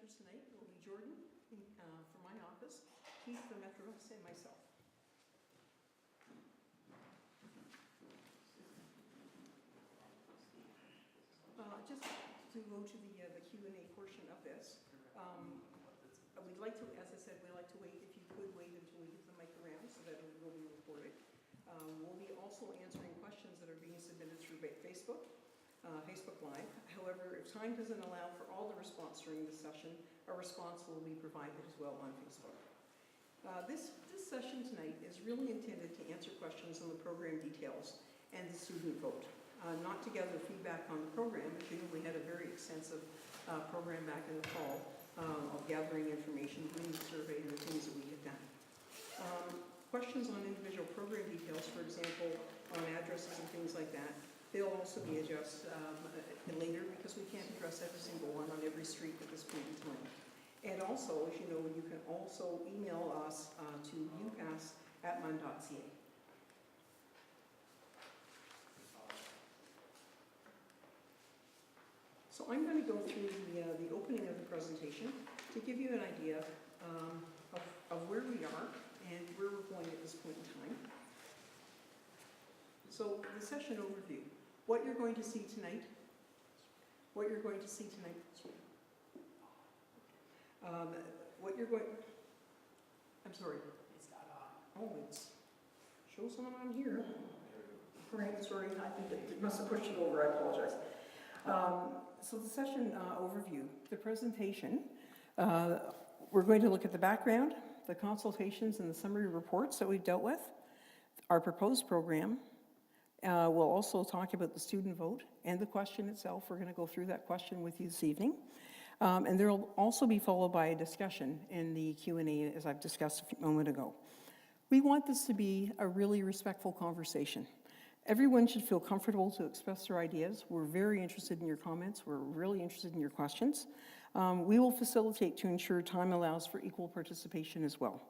presenters tonight will be Jordan from my office, Keith from Metro West, and myself. Just to go to the Q&A portion of this, we'd like to, as I said, we'd like to wait, if you could wait until we get the mic around so that it will be recorded. We'll be also answering questions that are being submitted through Facebook Live. However, if time doesn't allow for all the response during this session, a response will be provided as well on Facebook. This session tonight is really intended to answer questions on the program details and the student vote. Not to gather feedback on the program, as you know, we had a very extensive program back in the fall of gathering information, doing the survey, and the things that we had done. Questions on individual program details, for example, on addresses and things like that, they'll also be addressed later because we can't address every single one on every street at this point in time. And also, as you know, you can also email us to upass@mun.ca. So I'm going to go through the opening of the presentation to give you an idea of where we are and where we're going at this point in time. So the session overview, what you're going to see tonight, what you're going to see tonight, what you're going, I'm sorry. It's not on. Oh, it's, shows on here. Right, sorry, I think it must have pushed it over, I apologize. So the session overview, the presentation, we're going to look at the background, the consultations and the summary reports that we've dealt with, our proposed program. We'll also talk about the student vote and the question itself. We're going to go through that question with you this evening. And there will also be followed by a discussion in the Q&A, as I've discussed a moment ago. We want this to be a really respectful conversation. Everyone should feel comfortable to express their ideas. We're very interested in your comments. We're really interested in your questions. We will facilitate to ensure time allows for equal participation as well.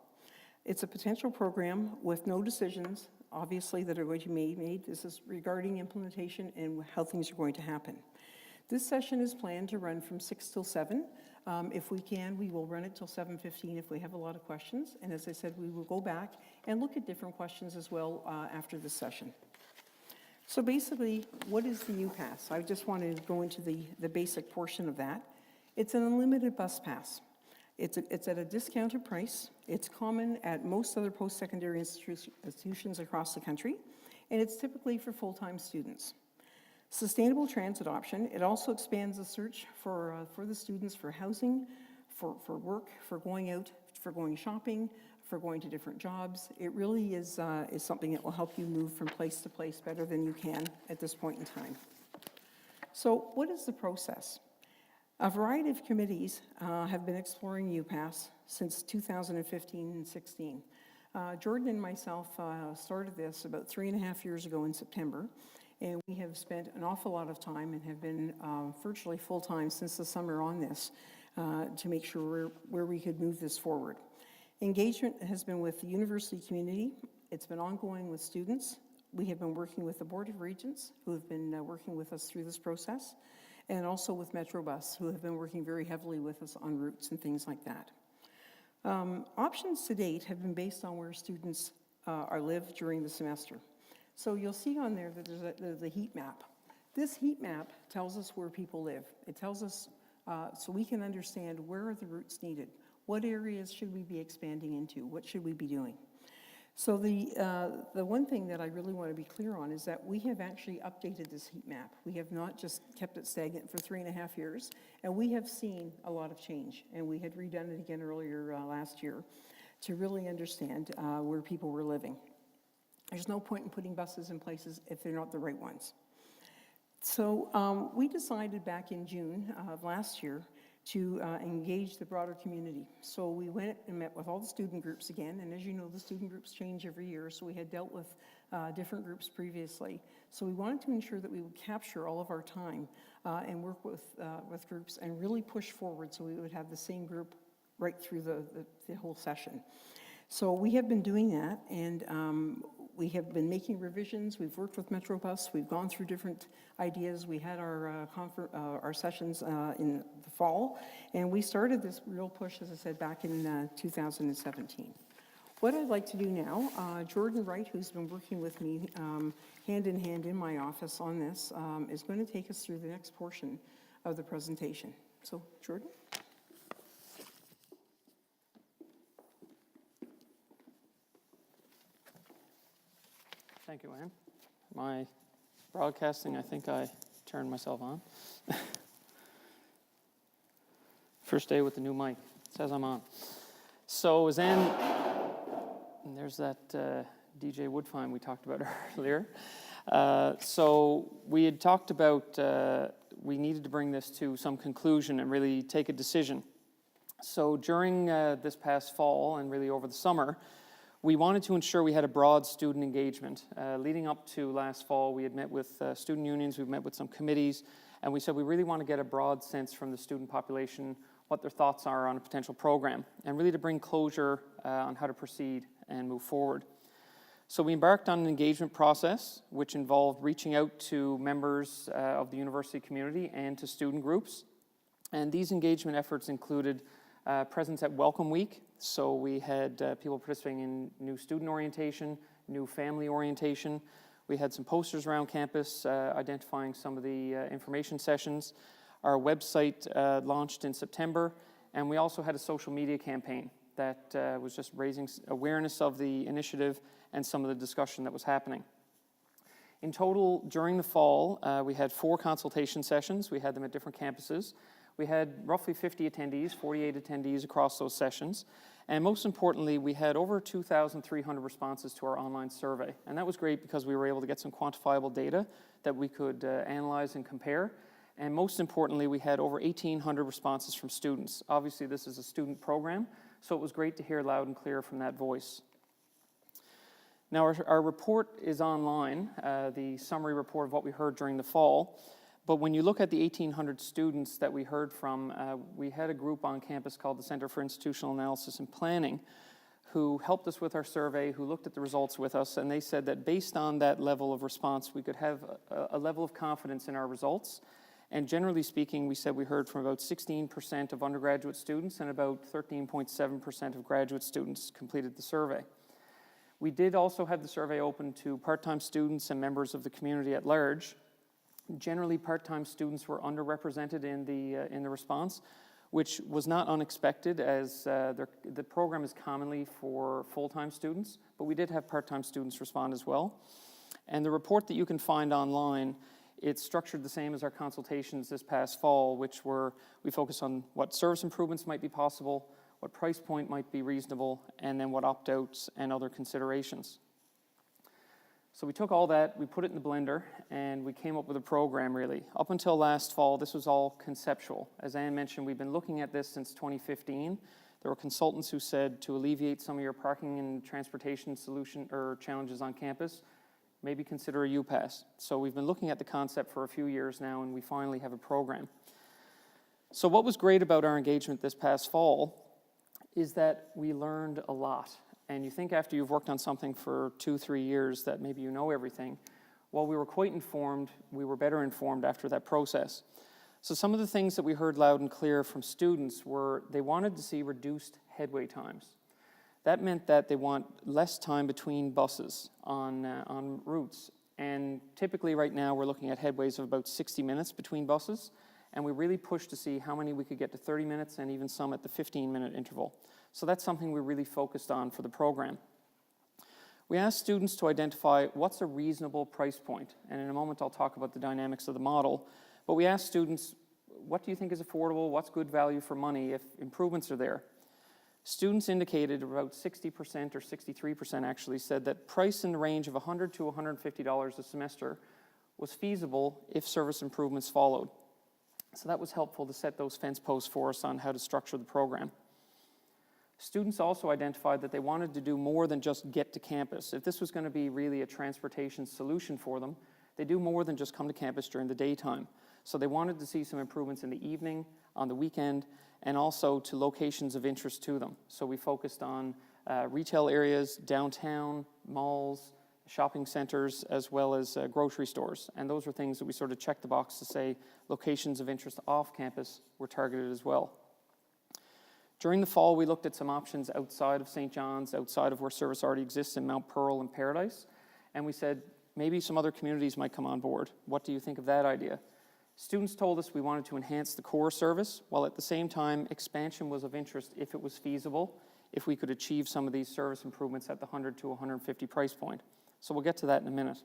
It's a potential program with no decisions, obviously, that are going to be made. This is regarding implementation and how things are going to happen. This session is planned to run from 6 till 7. If we can, we will run it till 7:15 if we have a lot of questions. And as I said, we will go back and look at different questions as well after this session. So basically, what is the UPass? I just want to go into the basic portion of that. It's an unlimited bus pass. It's at a discounted price. It's common at most other post-secondary institutions across the country, and it's typically for full-time students. Sustainable transit option, it also expands the search for the students for housing, for work, for going out, for going shopping, for going to different jobs. It really is something that will help you move from place to place better than you can at this point in time. So what is the process? A variety of committees have been exploring UPass since 2015 and 16. Jordan and myself started this about 3.5 years ago in September, and we have spent an awful lot of time and have been virtually full-time since the summer on this to make sure where we could move this forward. Engagement has been with the university community. It's been ongoing with students. We have been working with the Board of Regents, who have been working with us through this process, and also with Metro Bus, who have been working very heavily with us on routes and things like that. Options to date have been based on where students live during the semester. So you'll see on there that there's a heat map. This heat map tells us where people live. It tells us so we can understand where are the routes needed. What areas should we be expanding into? What should we be doing? So the one thing that I really want to be clear on is that we have actually updated this heat map. We have not just kept it stagnant for 3.5 years, and we have seen a lot of change. And we had redone it again earlier last year to really understand where people were living. There's no point in putting buses in places if they're not the right ones. So we decided back in June of last year to engage the broader community. So we went and met with all the student groups again, and as you know, the student groups change every year, so we had dealt with different groups previously. So we wanted to ensure that we would capture all of our time and work with groups and really push forward so we would have the same group right through the whole session. So we have been doing that, and we have been making revisions. We've worked with Metrobus. We've gone through different ideas. We had our sessions in the fall, and we started this real push, as I said, back in 2017. What I'd like to do now, Jordan Wright, who's been working with me hand in hand in my office on this, is going to take us through the next portion of the presentation. So, Jordan? Thank you, Anne. My broadcasting, I think I turned myself on. First day with the new mic. It says I'm on. So as Anne, and there's that DJ Woodfine we talked about earlier. So we had talked about we needed to bring this to some conclusion and really take a decision. So during this past fall and really over the summer, we wanted to ensure we had a broad student engagement. Leading up to last fall, we had met with student unions, we've met with some committees, and we said we really want to get a broad sense from the student population what their thoughts are on a potential program, and really to bring closure on how to proceed and move forward. So we embarked on an engagement process, which involved reaching out to members of the university community and to student groups. And these engagement efforts included presence at Welcome Week. So we had people participating in new student orientation, new family orientation. We had some posters around campus identifying some of the information sessions. Our website launched in September, and we also had a social media campaign that was just raising awareness of the initiative and some of the discussion that was happening. In total, during the fall, we had 4 consultation sessions. We had them at different campuses. We had roughly 50 attendees, 48 attendees across those sessions. And most importantly, we had over 2,300 responses to our online survey. And that was great because we were able to get some quantifiable data that we could analyze and compare. And most importantly, we had over 1,800 responses from students. Obviously, this is a student program, so it was great to hear loud and clear from that voice. Now, our report is online, the summary report of what we heard during the fall. But when you look at the 1,800 students that we heard from, we had a group on campus called the Center for Institutional Analysis and Planning who helped us with our survey, who looked at the results with us, and they said that based on that level of response, we could have a level of confidence in our results. And generally speaking, we said we heard from about 16% of undergraduate students and about 13.7% of graduate students completed the survey. We did also have the survey open to part-time students and members of the community at large. Generally, part-time students were underrepresented in the response, which was not unexpected as the program is commonly for full-time students, but we did have part-time students respond as well. And the report that you can find online, it's structured the same as our consultations this past fall, which we focused on what service improvements might be possible, what price point might be reasonable, and then what opt-outs and other considerations. So we took all that, we put it in the blender, and we came up with a program, really. Up until last fall, this was all conceptual. As Anne mentioned, we've been looking at this since 2015. There were consultants who said to alleviate some of your parking and transportation solution or challenges on campus, maybe consider a UPass. So we've been looking at the concept for a few years now, and we finally have a program. So what was great about our engagement this past fall is that we learned a lot. And you think after you've worked on something for 2-3 years that maybe you know everything. Well, we were quite informed. We were better informed after that process. So some of the things that we heard loud and clear from students were they wanted to see reduced headway times. That meant that they want less time between buses on routes. And typically right now we're looking at headways of about 60 minutes between buses. And we really pushed to see how many we could get to 30 minutes and even some at the 15-minute interval. So that's something we really focused on for the program. We asked students to identify what's a reasonable price point. And in a moment I'll talk about the dynamics of the model. But we asked students, what do you think is affordable? What's good value for money if improvements are there? Students indicated about 60% or 63% actually said that price in the range of $100 to $150 a semester was feasible if service improvements followed. So that was helpful to set those fence posts for us on how to structure the program. Students also identified that they wanted to do more than just get to campus. If this was going to be really a transportation solution for them, they do more than just come to campus during the daytime. So they wanted to see some improvements in the evening, on the weekend, and also to locations of interest to them. So we focused on retail areas, downtown, malls, shopping centers, as well as grocery stores. And those were things that we sort of checked the box to say locations of interest off campus were targeted as well. During the fall, we looked at some options outside of St. John's, outside of where service already exists in Mount Pearl and Paradise. And we said, maybe some other communities might come on board. What do you think of that idea? Students told us we wanted to enhance the core service, while at the same time, expansion was of interest if it was feasible, if we could achieve some of these service improvements at the 100 to 150 price point. So we'll get to that in a minute.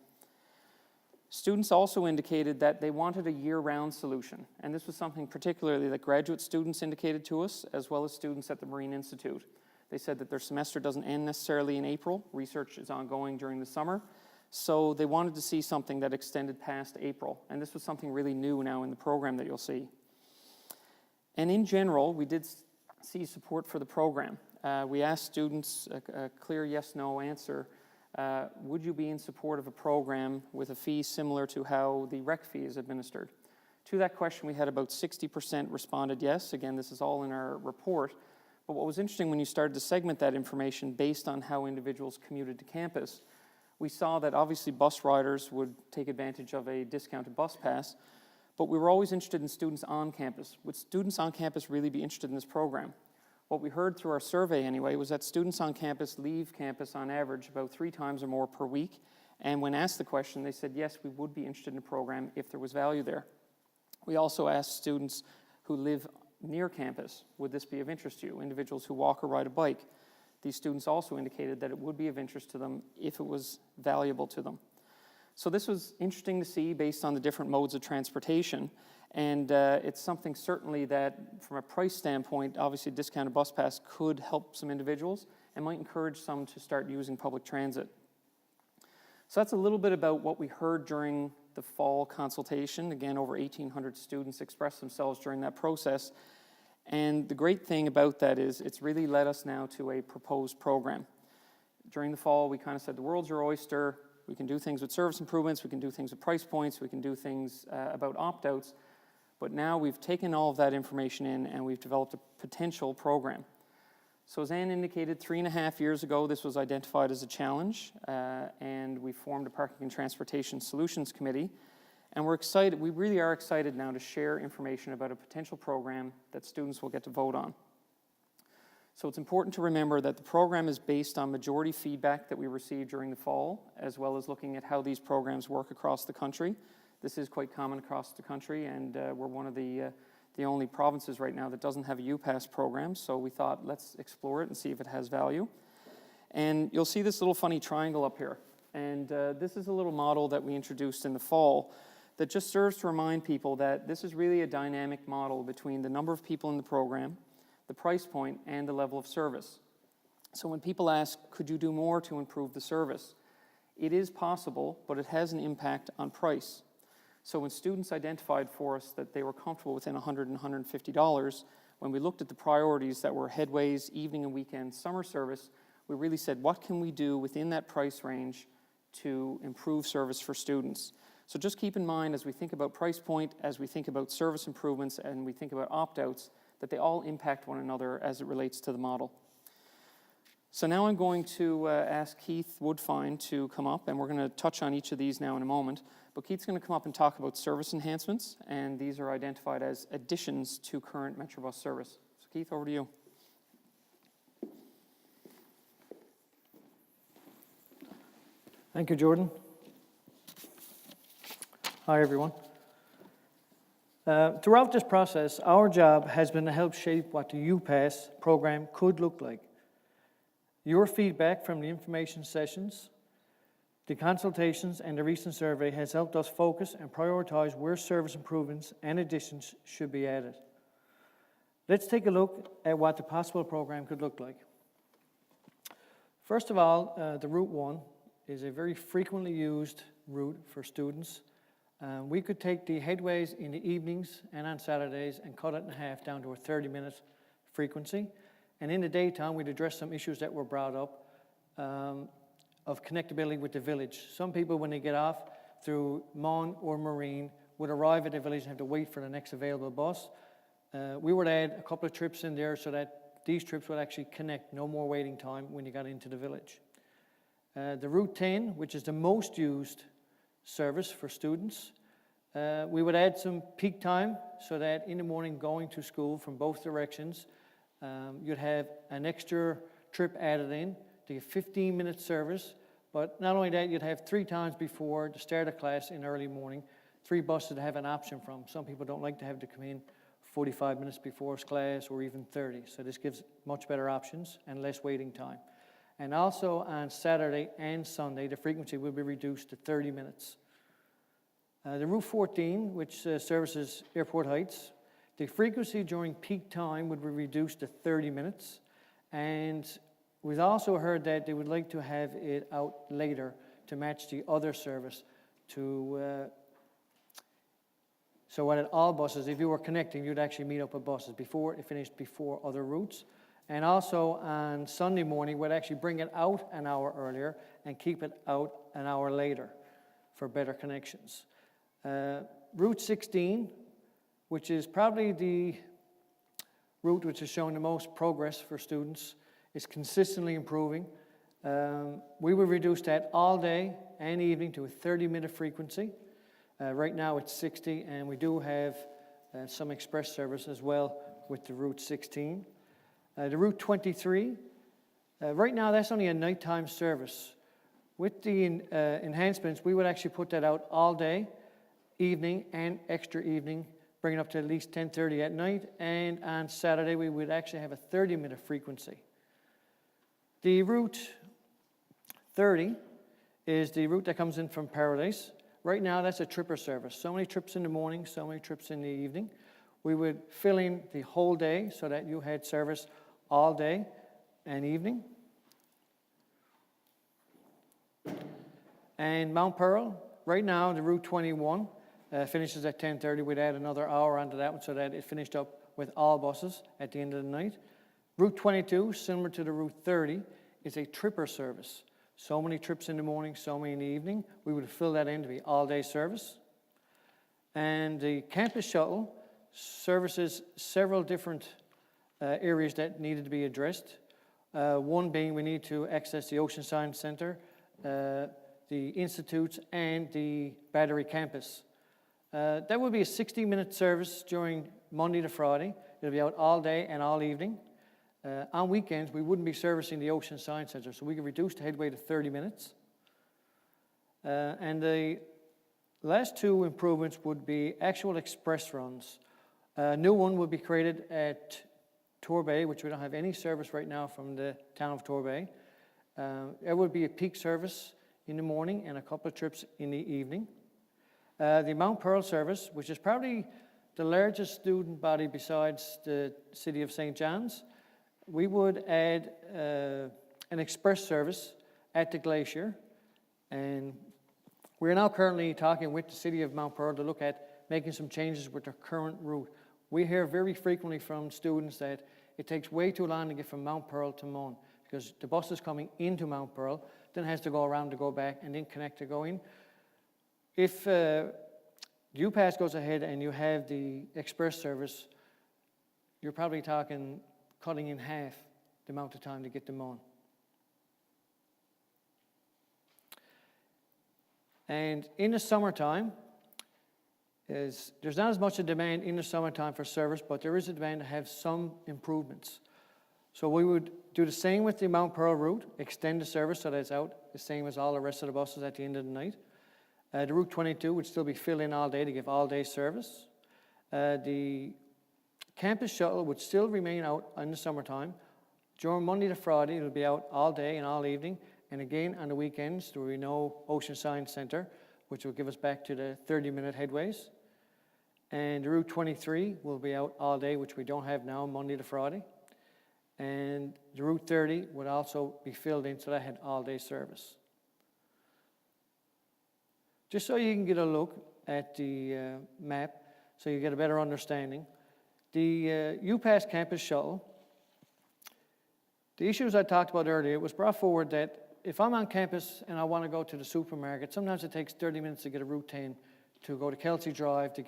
Students also indicated that they wanted a year-round solution, and this was something particularly that graduate students indicated to us, as well as students at the Marine Institute. They said that their semester doesn't end necessarily in April. Research is ongoing during the summer, so they wanted to see something that extended past April, and this was something really new now in the program that you'll see. And in general, we did see support for the program. We asked students a clear yes-no answer. Would you be in support of a program with a fee similar to how the rec fee is administered? To that question, we had about 60% responded yes. Again, this is all in our report. But what was interesting when you started to segment that information based on how individuals commuted to campus, we saw that obviously bus riders would take advantage of a discounted bus pass, but we were always interested in students on campus. Would students on campus really be interested in this program? What we heard through our survey anyway was that students on campus leave campus on average about 3 times or more per week. And when asked the question, they said, yes, we would be interested in a program if there was value there. We also asked students who live near campus, would this be of interest to you? Individuals who walk or ride a bike. These students also indicated that it would be of interest to them if it was valuable to them. So this was interesting to see based on the different modes of transportation. And it's something certainly that, from a price standpoint, obviously a discounted bus pass could help some individuals and might encourage some to start using public transit. So that's a little bit about what we heard during the fall consultation. Again, over 1,800 students expressed themselves during that process. And the great thing about that is it's really led us now to a proposed program. During the fall, we kind of said the world's your oyster. We can do things with service improvements. We can do things with price points. We can do things about opt-outs. But now we've taken all of that information in and we've developed a potential program. So as Anne indicated, 3.5 years ago, this was identified as a challenge, and we formed a Parking and Transportation Solutions Committee. And we're excited, we really are excited now to share information about a potential program that students will get to vote on. So it's important to remember that the program is based on majority feedback that we received during the fall, as well as looking at how these programs work across the country. This is quite common across the country, and we're one of the only provinces right now that doesn't have a UPass program, so we thought let's explore it and see if it has value. And you'll see this little funny triangle up here, and this is a little model that we introduced in the fall that just serves to remind people that this is really a dynamic model between the number of people in the program, the price point, and the level of service. So when people ask, could you do more to improve the service? It is possible, but it has an impact on price. So when students identified for us that they were comfortable within $100 and $150, when we looked at the priorities that were headways, evening and weekend, summer service, we really said, what can we do within that price range to improve service for students? So just keep in mind as we think about price point, as we think about service improvements, and we think about opt-outs, that they all impact one another as it relates to the model. So now I'm going to ask Keith Woodfine to come up, and we're going to touch on each of these now in a moment. But Keith's going to come up and talk about service enhancements, and these are identified as additions to current Metrobus service. So Keith, over to you. Thank you, Jordan. Hi, everyone. Throughout this process, our job has been to help shape what the UPass program could look like. Your feedback from the information sessions, the consultations, and the recent survey has helped us focus and prioritize where service improvements and additions should be added. Let's take a look at what the possible program could look like. First of all, the Route 1 is a very frequently used route for students. We could take the headways in the evenings and on Saturdays and cut it in half down to a 30-minute frequency. And in the daytime, we'd address some issues that were brought up of connectability with the village. Some people, when they get off through Mon or Marine, would arrive at the village and have to wait for the next available bus. We would add a couple of trips in there so that these trips would actually connect, no more waiting time when you got into the village. The Route 10, which is the most used service for students, we would add some peak time so that in the morning going to school from both directions, you'd have an extra trip added in to get 15-minute service. But not only that, you'd have 3 times before the start of class in early morning, 3 buses to have an option from. Some people don't like to have to come in 45 minutes before class or even 30. So this gives much better options and less waiting time. And also on Saturday and Sunday, the frequency will be reduced to 30 minutes. The Route 14, which services Airport Heights, the frequency during peak time would be reduced to 30 minutes. And we've also heard that they would like to have it out later to match the other service to, so at all buses, if you were connecting, you'd actually meet up with buses before it finished before other routes. And also on Sunday morning, we'd actually bring it out an hour earlier and keep it out an hour later for better connections. Route 16, which is probably the route which has shown the most progress for students, is consistently improving. We will reduce that all day and evening to a 30-minute frequency. Right now it's 60, and we do have some express service as well with the Route 16. The Route 23, right now that's only a nighttime service. With the enhancements, we would actually put that out all day, evening, and extra evening, bring it up to at least 10:30 at night, and on Saturday we would actually have a 30-minute frequency. The Route 30 is the route that comes in from Paradise. Right now that's a tripper service. So many trips in the morning, so many trips in the evening. We would fill in the whole day so that you had service all day and evening. And Mount Pearl, right now the Route 21 finishes at 10:30. We'd add another hour onto that one so that it finished up with all buses at the end of the night. Route 22, similar to the Route 30, is a tripper service. So many trips in the morning, so many in the evening. We would fill that in to be all-day service. And the campus shuttle services several different areas that needed to be addressed. One being we need to access the Ocean Science Center, the institutes, and the Battery campus. That would be a 60-minute service during Monday to Friday. It'll be out all day and all evening. On weekends, we wouldn't be servicing the Ocean Science Center, so we could reduce the headway to 30 minutes. And the last 2 improvements would be actual express runs. A new one would be created at Torbay, which we don't have any service right now from the town of Torbay. There would be a peak service in the morning and a couple of trips in the evening. The Mount Pearl service, which is probably the largest student body besides the city of St. John's, we would add an express service at the glacier. And we're now currently talking with the city of Mount Pearl to look at making some changes with their current route. We hear very frequently from students that it takes way too long to get from Mount Pearl to Mon, because the bus is coming into Mount Pearl, then has to go around to go back, and then connect to go in. If UPass goes ahead and you have the express service, you're probably talking cutting in half the amount of time to get them on. And in the summertime, there's not as much a demand in the summertime for service, but there is a demand to have some improvements. So we would do the same with the Mount Pearl route, extend the service so that it's out the same as all the rest of the buses at the end of the night. The Route 22 would still be filled in all day to give all-day service. The campus shuttle would still remain out in the summertime. During Monday to Friday, it'll be out all day and all evening. And again, on the weekends, there will be no Ocean Science Center, which will give us back to the 30-minute headways. And the Route 23 will be out all day, which we don't have now, Monday to Friday. And the Route 30 would also be filled in, so that had all-day service. Just so you can get a look at the map, so you get a better understanding. The UPass campus shuttle, the issues I talked about earlier, it was brought forward that if I'm on campus and I want to go to the supermarket, sometimes it takes 30 minutes to get a Route 10 to go to Kelsey Drive to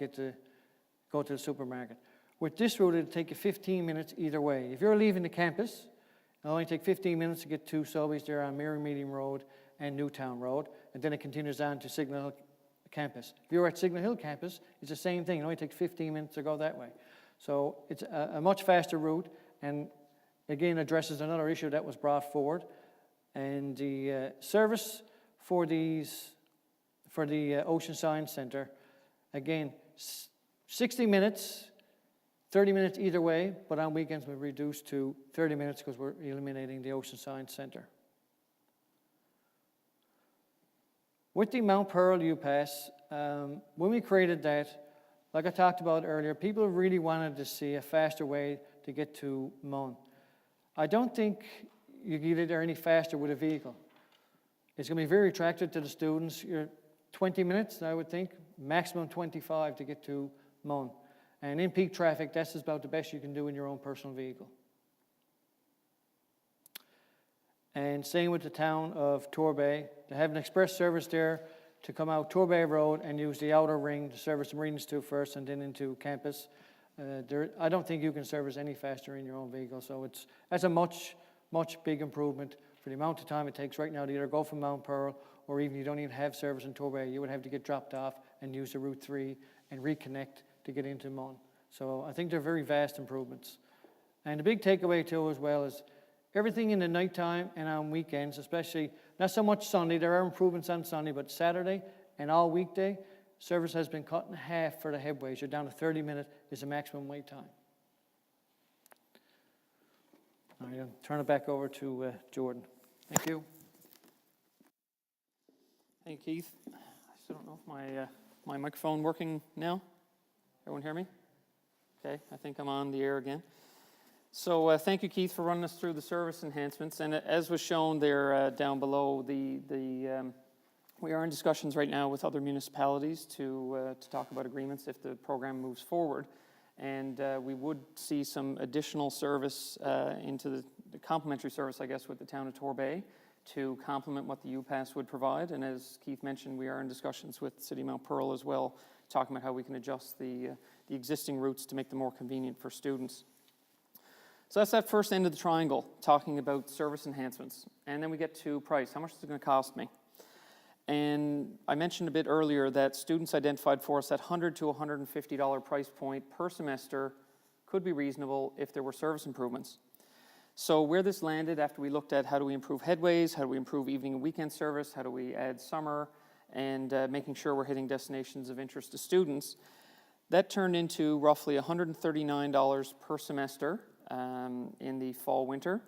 go to the supermarket. With this route, it'll take you 15 minutes either way. If you're leaving the campus, it'll only take 15 minutes to get to Selby's there on Mary Meeting Road and Newtown Road, and then it continues on to Signal Hill campus. If you're at Signal Hill campus, it's the same thing. It only takes 15 minutes to go that way. So it's a much faster route, and again addresses another issue that was brought forward. And the service for the Ocean Science Center, again, 60 minutes, 30 minutes either way, but on weekends we reduce to 30 minutes because we're eliminating the Ocean Science Center. With the Mount Pearl UPass, when we created that, like I talked about earlier, people really wanted to see a faster way to get to Mon. I don't think you can get there any faster with a vehicle. It's going to be very attractive to the students. You're 20 minutes, I would think, maximum 25 to get to Mon. And in peak traffic, that's about the best you can do in your own personal vehicle. And same with the town of Torbay. They have an express service there to come out Torbay Road and use the outer ring to service the Marine Institute first and then into campus. I don't think you can service any faster in your own vehicle, so that's a much big improvement for the amount of time it takes right now to either go from Mount Pearl, or even you don't even have service in Torbay, you would have to get dropped off and use the Route 3 and reconnect to get into Mon. So I think they're very vast improvements. And the big takeaway too as well is everything in the nighttime and on weekends, especially not so much Sunday, there are improvements on Sunday, but Saturday and all weekday, service has been cut in half for the headways. You're down to 30 minutes is the maximum wait time. All right, I'll turn it back over to Jordan. Thank you. Thank you, Keith. I still don't know if my microphone working now. Everyone hear me? Okay, I think I'm on the air again. So thank you, Keith, for running us through the service enhancements. And as was shown there down below, we are in discussions right now with other municipalities to talk about agreements if the program moves forward. And we would see some additional service into the complementary service, I guess, with the town of Torbay to complement what the UPass would provide. And as Keith mentioned, we are in discussions with City of Mount Pearl as well, talking about how we can adjust the existing routes to make them more convenient for students. So that's that first end of the triangle, talking about service enhancements. And then we get to price. How much is it going to cost me? And I mentioned a bit earlier that students identified for us that $100 to $150 price point per semester could be reasonable if there were service improvements. So where this landed after we looked at how do we improve headways, how do we improve evening and weekend service, how do we add summer, and making sure we're hitting destinations of interest to students, that turned into roughly $139 per semester in the fall-winter,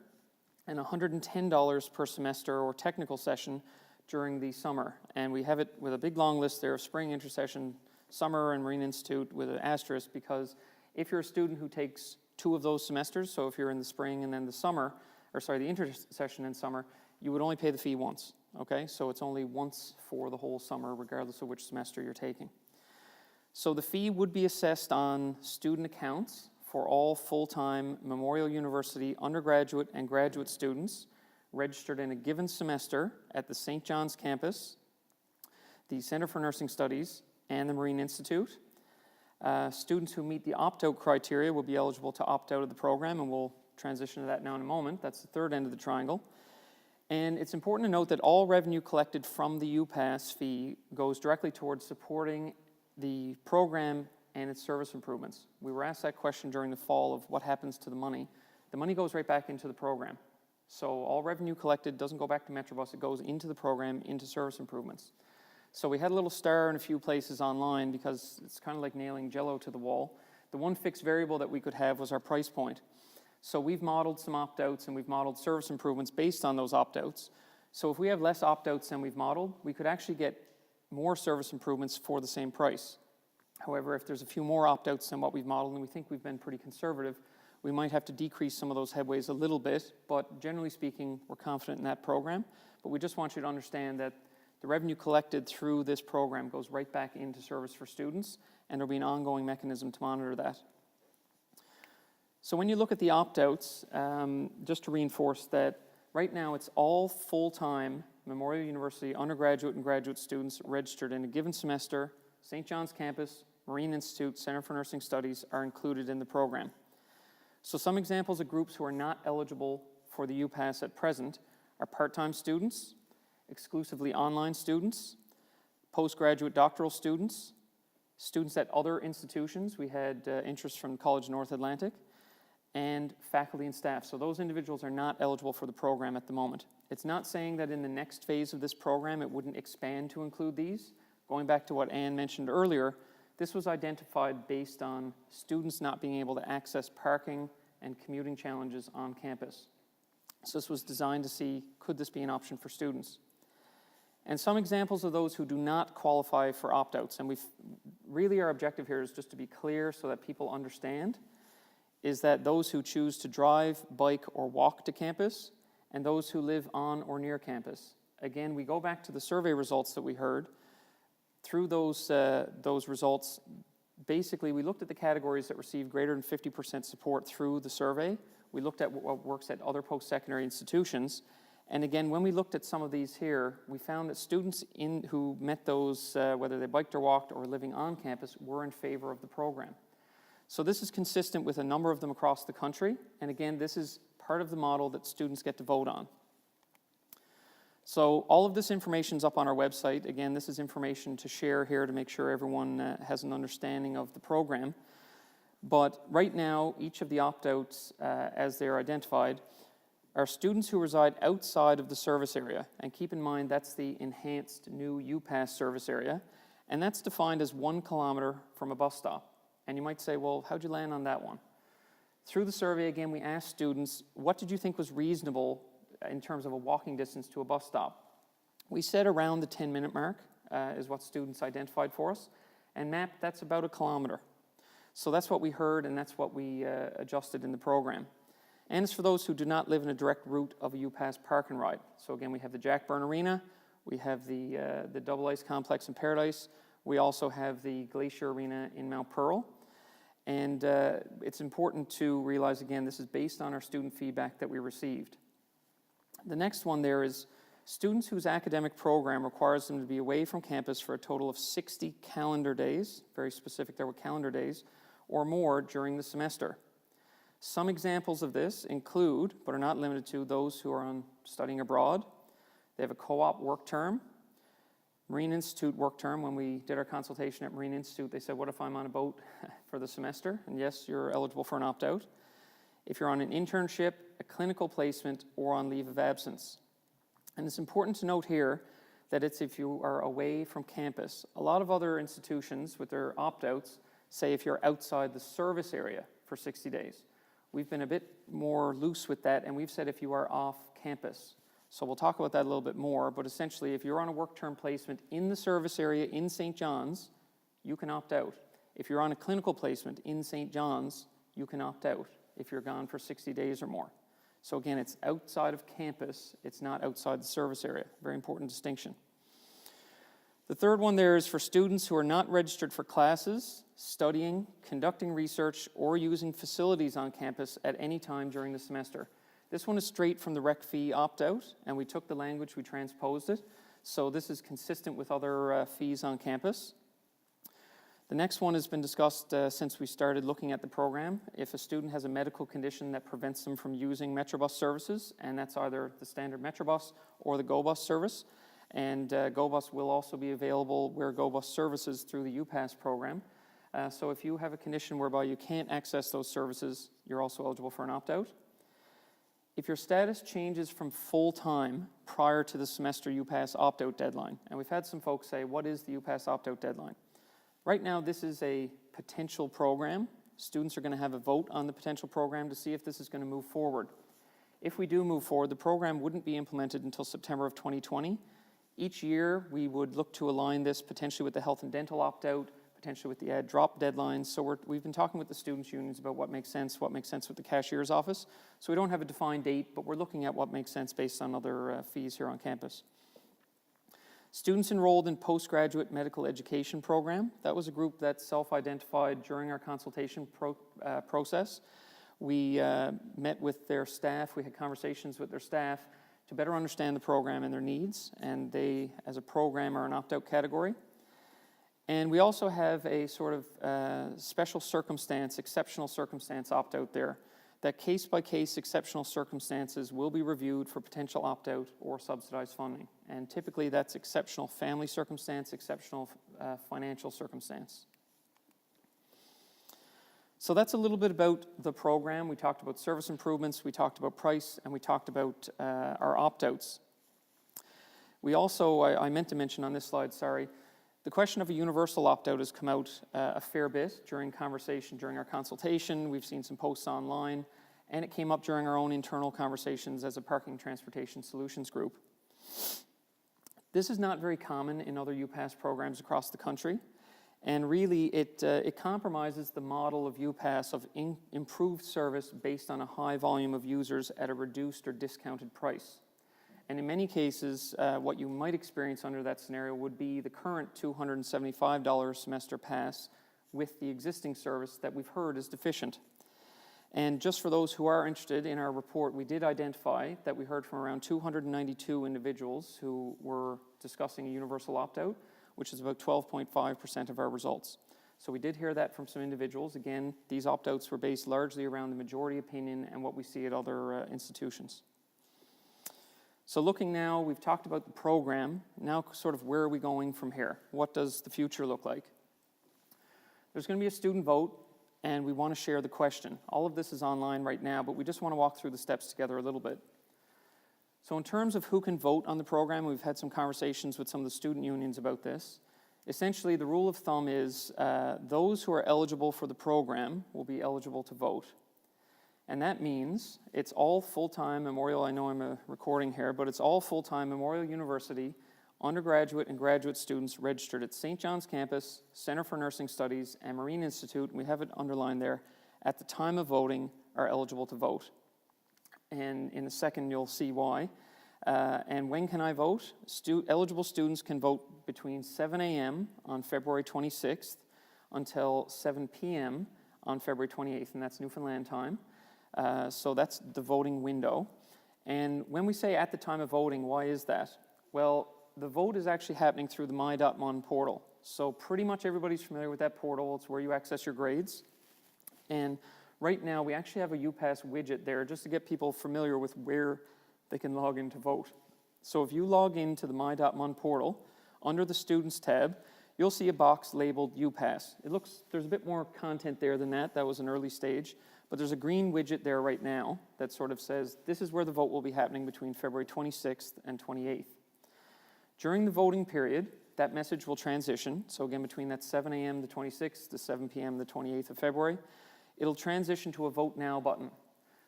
and $110 per semester or technical session during the summer. And we have it with a big long list there of spring, intersession, summer, and Marine Institute with an asterisk, because if you're a student who takes 2 of those semesters, so if you're in the spring and then the summer, or sorry, the intersession and summer, you would only pay the fee once, okay? So it's only once for the whole summer, regardless of which semester you're taking. So the fee would be assessed on student accounts for all full-time Memorial University undergraduate and graduate students registered in a given semester at the St. John's campus, the Center for Nursing Studies, and the Marine Institute. Students who meet the opt-out criteria will be eligible to opt out of the program, and we'll transition to that now in a moment. That's the third end of the triangle. And it's important to note that all revenue collected from the UPass fee goes directly towards supporting the program and its service improvements. We were asked that question during the fall of what happens to the money. The money goes right back into the program. So all revenue collected doesn't go back to Metrobus, it goes into the program, into service improvements. So we had a little star in a few places online because it's kind of like nailing Jell-O to the wall. The one fixed variable that we could have was our price point. So we've modeled some opt-outs and we've modeled service improvements based on those opt-outs. So if we have less opt-outs than we've modeled, we could actually get more service improvements for the same price. However, if there's a few more opt-outs than what we've modeled, and we think we've been pretty conservative, we might have to decrease some of those headways a little bit, but generally speaking, we're confident in that program. But we just want you to understand that the revenue collected through this program goes right back into service for students, and there'll be an ongoing mechanism to monitor that. So when you look at the opt-outs, just to reinforce that right now it's all full-time Memorial University undergraduate and graduate students registered in a given semester. St. John's campus, Marine Institute, Center for Nursing Studies are included in the program. So some examples of groups who are not eligible for the UPass at present are part-time students, exclusively online students, postgraduate doctoral students, students at other institutions. We had interest from College North Atlantic, and faculty and staff. So those individuals are not eligible for the program at the moment. It's not saying that in the next phase of this program it wouldn't expand to include these. Going back to what Anne mentioned earlier, this was identified based on students not being able to access parking and commuting challenges on campus. So this was designed to see, could this be an option for students? And some examples of those who do not qualify for opt-outs, and really our objective here is just to be clear so that people understand, is that those who choose to drive, bike, or walk to campus, and those who live on or near campus. Again, we go back to the survey results that we heard. Through those results, basically we looked at the categories that received greater than 50% support through the survey. We looked at what works at other post-secondary institutions. And again, when we looked at some of these here, we found that students who met those, whether they biked or walked or living on campus, were in favor of the program. So this is consistent with a number of them across the country. And again, this is part of the model that students get to vote on. So all of this information is up on our website. Again, this is information to share here to make sure everyone has an understanding of the program. But right now, each of the opt-outs, as they're identified, are students who reside outside of the service area. And keep in mind, that's the enhanced new UPass service area. And that's defined as 1 kilometer from a bus stop. And you might say, well, how'd you land on that one? Through the survey, again, we asked students, what did you think was reasonable in terms of a walking distance to a bus stop? We said around the 10-minute mark is what students identified for us. And mapped, that's about 1 kilometer. So that's what we heard, and that's what we adjusted in the program. And it's for those who do not live in a direct route of a UPass park and ride. So again, we have the Jack Byrne Arena, we have the Double Ice Complex in Paradise, we also have the Glacier Arena in Mount Pearl. And it's important to realize, again, this is based on our student feedback that we received. The next one there is students whose academic program requires them to be away from campus for a total of 60 calendar days, very specific there were calendar days, or more during the semester. Some examples of this include, but are not limited to, those who are studying abroad. They have a co-op work term, Marine Institute work term. When we did our consultation at Marine Institute, they said, what if I'm on a boat for the semester? And yes, you're eligible for an opt-out. If you're on an internship, a clinical placement, or on leave of absence. And it's important to note here that it's if you are away from campus. A lot of other institutions with their opt-outs say if you're outside the service area for 60 days. We've been a bit more loose with that, and we've said if you are off campus. So we'll talk about that a little bit more, but essentially if you're on a work term placement in the service area in St. John's, you can opt out. If you're on a clinical placement in St. John's, you can opt out if you're gone for 60 days or more. So again, it's outside of campus, it's not outside the service area. Very important distinction. The third one there is for students who are not registered for classes, studying, conducting research, or using facilities on campus at any time during the semester. This one is straight from the rec fee opt-out, and we took the language, we transposed it. So this is consistent with other fees on campus. The next one has been discussed since we started looking at the program. If a student has a medical condition that prevents them from using Metrobus services, and that's either the standard Metrobus or the GoBus service, and GoBus will also be available where GoBus services through the UPass program. So if you have a condition whereby you can't access those services, you're also eligible for an opt-out. If your status changes from full-time prior to the semester UPass opt-out deadline, and we've had some folks say, what is the UPass opt-out deadline? Right now, this is a potential program. Students are going to have a vote on the potential program to see if this is going to move forward. If we do move forward, the program wouldn't be implemented until September of 2020. Each year, we would look to align this potentially with the health and dental opt-out, potentially with the add drop deadlines. So we've been talking with the students' unions about what makes sense with the cashier's office. So we don't have a defined date, but we're looking at what makes sense based on other fees here on campus. Students enrolled in postgraduate medical education program. That was a group that self-identified during our consultation process. We met with their staff, we had conversations with their staff to better understand the program and their needs, and they, as a program, are an opt-out category. And we also have a sort of special circumstance, exceptional circumstance opt-out there. that case-by-case exceptional circumstances will be reviewed for potential opt-out or subsidized funding. And typically that's exceptional family circumstance, exceptional financial circumstance. So that's a little bit about the program. We talked about service improvements, we talked about price, and we talked about our opt-outs. We also, I meant to mention on this slide, sorry, the question of a universal opt-out has come out a fair bit during conversation, during our consultation. We've seen some posts online, and it came up during our own internal conversations as a parking transportation solutions group. This is not very common in other UPass programs across the country, and really it compromises the model of UPass of improved service based on a high volume of users at a reduced or discounted price. And in many cases, what you might experience under that scenario would be the current $275 semester pass with the existing service that we've heard is deficient. And just for those who are interested, in our report, we did identify that we heard from around 292 individuals who were discussing a universal opt-out, which is about 12.5% of our results. So we did hear that from some individuals. Again, these opt-outs were based largely around the majority opinion and what we see at other institutions. So looking now, we've talked about the program. Now sort of where are we going from here? What does the future look like? There's going to be a student vote, and we want to share the question. All of this is online right now, but we just want to walk through the steps together a little bit. So in terms of who can vote on the program, we've had some conversations with some of the student unions about this. Essentially, the rule of thumb is those who are eligible for the program will be eligible to vote. And that means it's all full-time Memorial, I know I'm recording here, but it's all full-time Memorial University undergraduate and graduate students registered at St. John's campus, Center for Nursing Studies, and Marine Institute, and we have it underlined there, at the time of voting are eligible to vote. And in a second you'll see why. And when can I vote? Eligible students can vote between 7 a.m. on February 26th until 7 p.m. on February 28th, and that's Newfoundland time. So that's the voting window. And when we say at the time of voting, why is that? Well, the vote is actually happening through the My.Mun portal. So pretty much everybody's familiar with that portal. It's where you access your grades. And right now, we actually have a UPass widget there just to get people familiar with where they can log in to vote. So if you log into the My.Mun portal, under the Students tab, you'll see a box labeled UPass. There's a bit more content there than that. That was an early stage. But there's a green widget there right now that sort of says this is where the vote will be happening between February 26th and 28th. During the voting period, that message will transition. So again, between that 7 a.m. the 26th to 7 p.m. the 28th of February, it'll transition to a Vote Now button.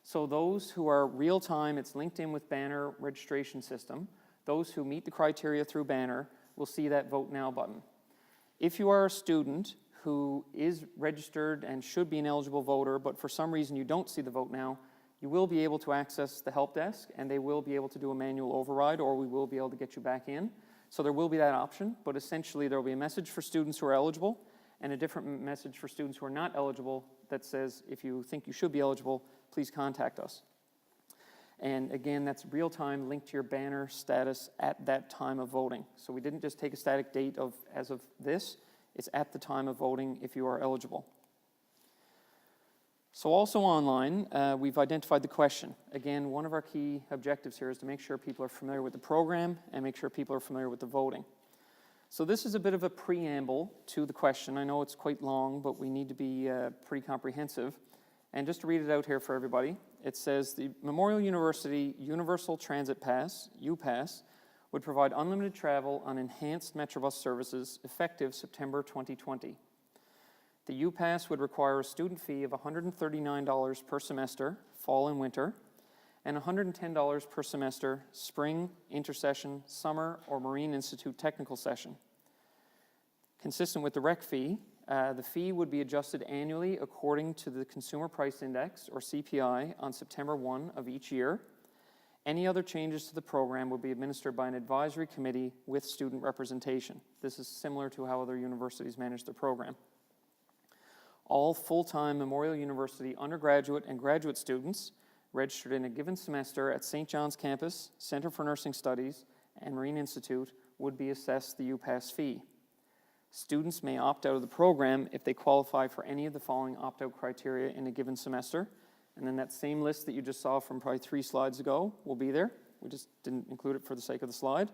So those who are real-time, it's linked in with Banner registration system. Those who meet the criteria through Banner will see that Vote Now button. If you are a student who is registered and should be an eligible voter, but for some reason you don't see the Vote Now, you will be able to access the help desk, and they will be able to do a manual override, or we will be able to get you back in. So there will be that option, but essentially there will be a message for students who are eligible and a different message for students who are not eligible that says, if you think you should be eligible, please contact us. And again, that's real-time linked to your Banner status at that time of voting. So we didn't just take a static date of as of this, it's at the time of voting if you are eligible. So also online, we've identified the question. Again, one of our key objectives here is to make sure people are familiar with the program and make sure people are familiar with the voting. So this is a bit of a preamble to the question. I know it's quite long, but we need to be pretty comprehensive. And just to read it out here for everybody, it says the Memorial University Universal Transit Pass, UPass, would provide unlimited travel on enhanced Metrobus services effective September 2020. The UPass would require a student fee of $139 per semester, fall and winter, and $110 per semester, spring, intersession, summer, or Marine Institute technical session. Consistent with the rec fee, the fee would be adjusted annually according to the Consumer Price Index, or CPI, on September 1 of each year. Any other changes to the program will be administered by an advisory committee with student representation. This is similar to how other universities manage their program. All full-time Memorial University undergraduate and graduate students registered in a given semester at St. John's campus, Center for Nursing Studies, and Marine Institute would be assessed the UPass fee. Students may opt out of the program if they qualify for any of the following opt-out criteria in a given semester, And then that same list that you just saw from probably 3 slides ago will be there. We just didn't include it for the sake of the slide.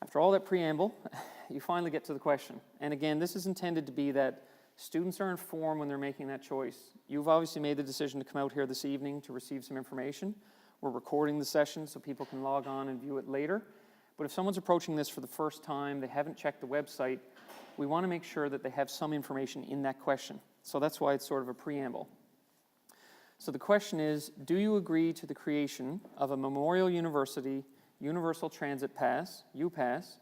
After all that preamble, you finally get to the question. And again, this is intended to be that students are informed when they're making that choice. You've obviously made the decision to come out here this evening to receive some information. We're recording the session so people can log on and view it later. But if someone's approaching this for the first time, they haven't checked the website, we want to make sure that they have some information in that question. So that's why it's sort of a preamble. So the question is, do you agree to the creation of a Memorial University Universal Transit Pass, UPass,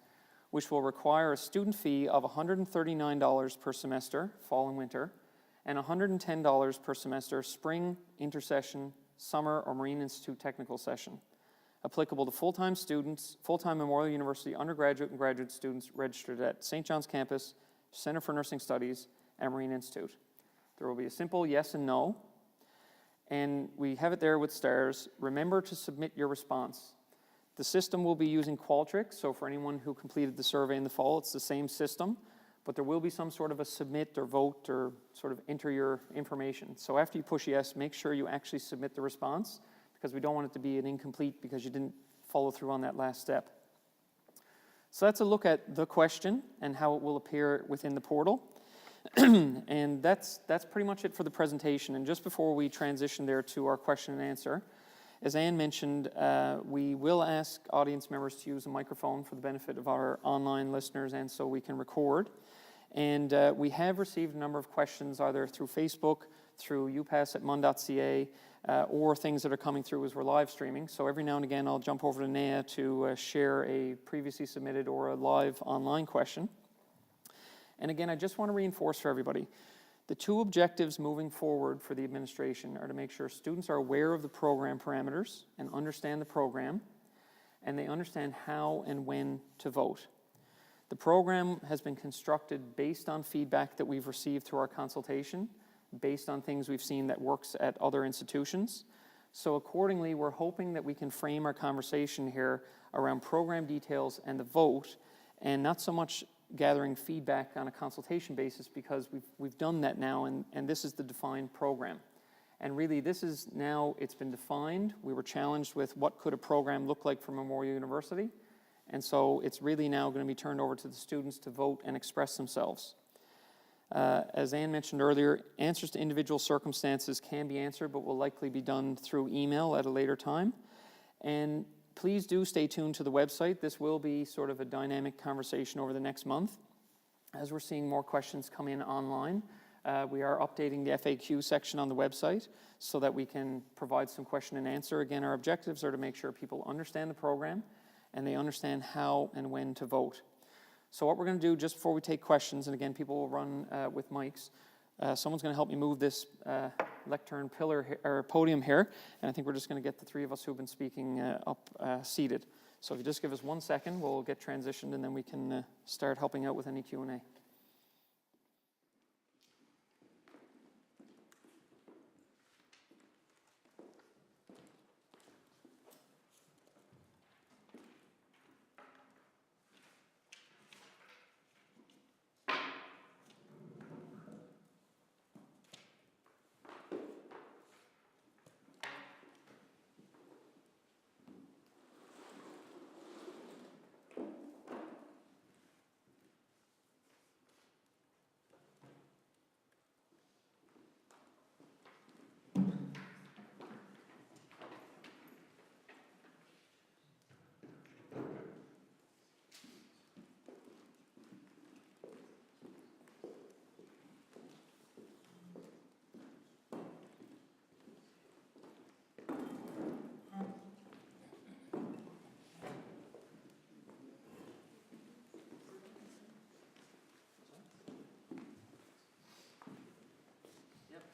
which will require a student fee of $139 per semester, fall and winter, and $110 per semester, spring, intersession, summer, or Marine Institute technical session, applicable to full-time students, full-time Memorial University undergraduate and graduate students registered at St. John's Campus, Center for Nursing Studies, and Marine Institute. There will be a simple yes and no, and we have it there with stars. Remember to submit your response. The system will be using Qualtrics, so for anyone who completed the survey in the fall, it's the same system, but there will be some sort of a submit or vote or sort of enter your information. So after you push yes, make sure you actually submit the response, because we don't want it to be an incomplete because you didn't follow through on that last step. So that's a look at the question and how it will appear within the portal. And that's pretty much it for the presentation. And just before we transition there to our question and answer, as Anne mentioned, we will ask audience members to use a microphone for the benefit of our online listeners and so we can record. And we have received a number of questions either through Facebook, through upass@mun.ca, or things that are coming through as we're live streaming. So every now and again, I'll jump over to Nea to share a previously submitted or a live online question. And again, I just want to reinforce for everybody, the 2 objectives moving forward for the administration are to make sure students are aware of the program parameters and understand the program, and they understand how and when to vote. The program has been constructed based on feedback that we've received through our consultation, based on things we've seen that works at other institutions. So accordingly, we're hoping that we can frame our conversation here around program details and the vote, and not so much gathering feedback on a consultation basis, because we've done that now, and this is the defined program. And really, this is now, it's been defined. We were challenged with what could a program look like for Memorial University, and so it's really now going to be turned over to the students to vote and express themselves. As Anne mentioned earlier, answers to individual circumstances can be answered, but will likely be done through email at a later time. And please do stay tuned to the website. This will be sort of a dynamic conversation over the next month. As we're seeing more questions come in online, we are updating the FAQ section on the website so that we can provide some question and answer. Again, our objectives are to make sure people understand the program and they understand how and when to vote. So what we're going to do just before we take questions, and again, people will run with mics, someone's going to help me move this lectern pillar or podium here, and I think we're just going to get the 3 of us who've been speaking up seated. So if you just give us 1 second, we'll get transitioned, and then we can start helping out with any Q&A.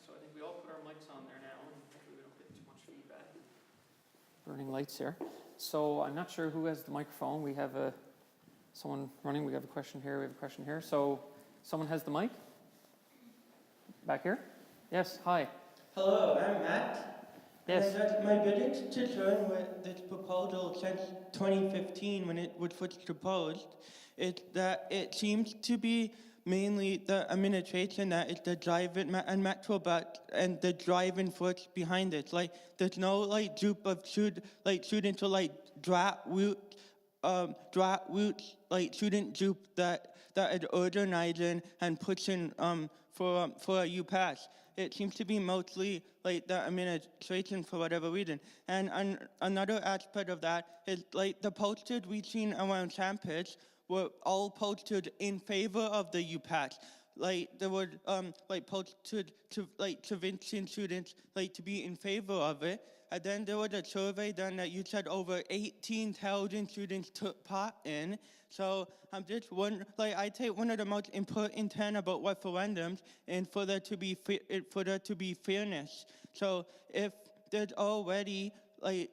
So I think we all put our mics on there now, and hopefully we don't get too much feedback. Burning lights here. So I'm not sure who has the microphone. We have someone running. We have a question here. We have a question here. So someone has the mic? Back here? Yes, hi. Hello, I'm Matt. Yes. And my biggest concern with this proposal since 2015, when it was first proposed, is that it seems to be mainly the administration that is the driving and metro but and the driving force behind it. Like there's no like group of students or like grassroots like student group that is organizing and pushing for a UPass. It seems to be mostly like the administration for whatever reason. And another aspect of that is like the posters we've seen around campus were all posted in favor of the UPass. Like they were like posted to like convincing students like to be in favor of it. And then there was a survey done that you said over 18,000 students took part in. So I'm just wondering, like I take one of the most important things about referendums and for there to be fairness. So if there's already like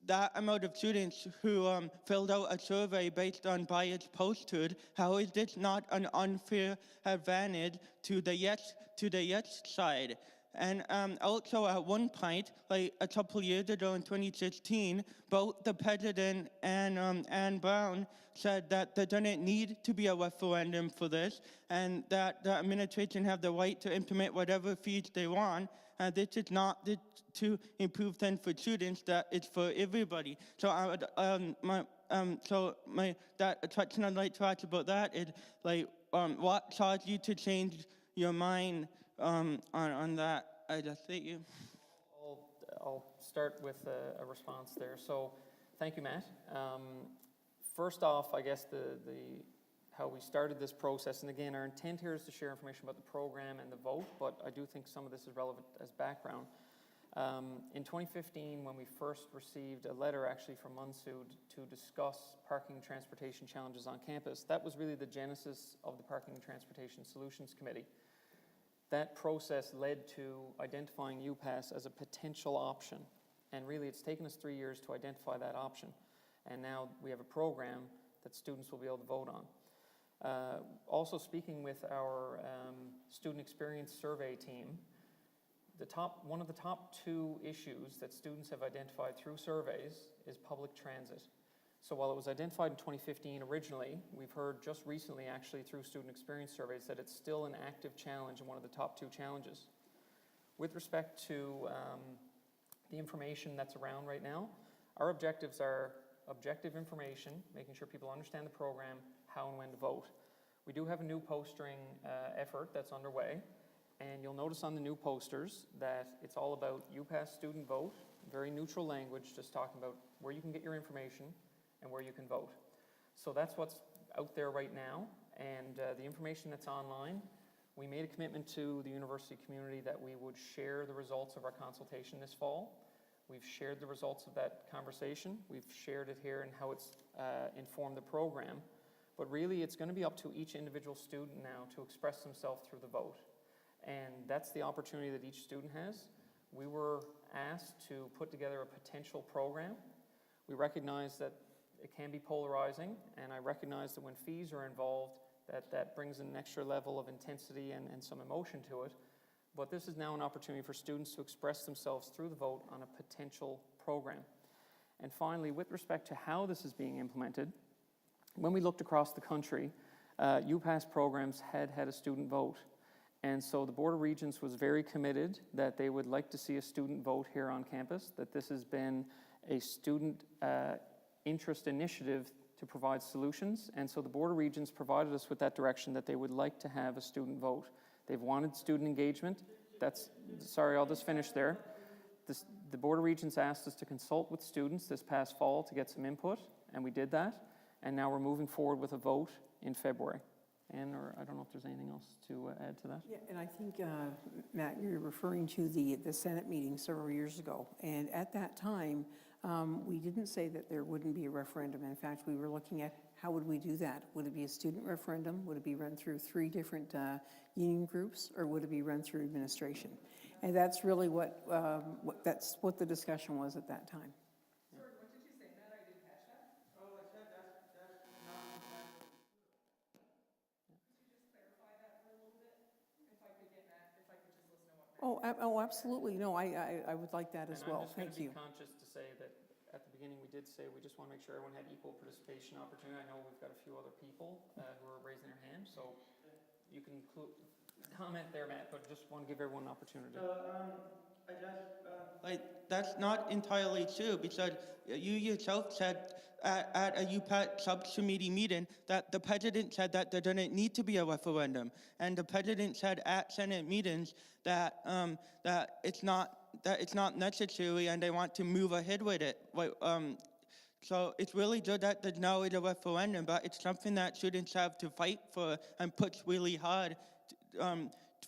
that amount of students who filled out a survey based on biased posters, how is this not an unfair advantage to the yes side? And also at one point, like a couple years ago in 2016, both the president and Ann Brown said that there doesn't need to be a referendum for this, and that the administration have the right to implement whatever fees they want. This is not to improve things for students. That it's for everybody. So I would, that question I'd like to ask about that is like what caused you to change your mind on that? I just thank you. I'll start with a response there. So, thank you, Matt. First off, I guess how we started this process, and again, our intent here is to share information about the program and the vote, but I do think some of this is relevant as background. In 2015, when we first received a letter actually from Munsood to discuss parking and transportation challenges on campus, that was really the genesis of the Parking and Transportation Solutions Committee. That process led to identifying UPass as a potential option, and really it's taken us 3 years to identify that option, and now we have a program that students will be able to vote on. Also speaking with our student experience survey team, one of the top 2 issues that students have identified through surveys is public transit. So while it was identified in 2015 originally, we've heard just recently actually through student experience surveys that it's still an active challenge and one of the top 2 challenges. With respect to the information that's around right now, our objectives are objective information, making sure people understand the program, how and when to vote. We do have a new postering effort that's underway, and you'll notice on the new posters that it's all about UPass student vote, very neutral language, just talking about where you can get your information and where you can vote. So that's what's out there right now, and the information that's online, we made a commitment to the university community that we would share the results of our consultation this fall. We've shared the results of that conversation. We've shared it here and how it's informed the program. But really, it's going to be up to each individual student now to express themselves through the vote. And that's the opportunity that each student has. We were asked to put together a potential program. We recognize that it can be polarizing, and I recognize that when fees are involved, that brings an extra level of intensity and some emotion to it. But this is now an opportunity for students to express themselves through the vote on a potential program. And finally, with respect to how this is being implemented, when we looked across the country, UPass programs had a student vote. And so the Board of Regents was very committed that they would like to see a student vote here on campus, that this has been a student interest initiative to provide solutions. And so the Board of Regents provided us with that direction that they would like to have a student vote. They've wanted student engagement. Sorry, I'll just finish there. The Board of Regents asked us to consult with students this past fall to get some input, and we did that. And now we're moving forward with a vote in February. Or I don't know if there's anything else to add to that. Yeah, and I think, Matt, you're referring to the Senate meeting several years ago. And at that time, we didn't say that there wouldn't be a referendum. In fact, we were looking at how would we do that? Would it be a student referendum? Would it be run through 3 different union groups? Or would it be run through administration? And that's really what the discussion was at that time. Oh, absolutely. No, I would like that as well. Thank you. I'm just going to be conscious to say that at the beginning we did say we just want to make sure everyone had equal participation opportunity. I know we've got a few other people who are raising their hand, so You can comment there, Matt, but just want to give everyone an opportunity. I guess, like, that's not entirely true because you yourself said at a UPAT subcommittee meeting that the president said that there didn't need to be a referendum, and the president said at Senate meetings that that it's not necessary, and they want to move ahead with it. So it's really good that there's now a referendum, but it's something that students have to fight for and push really hard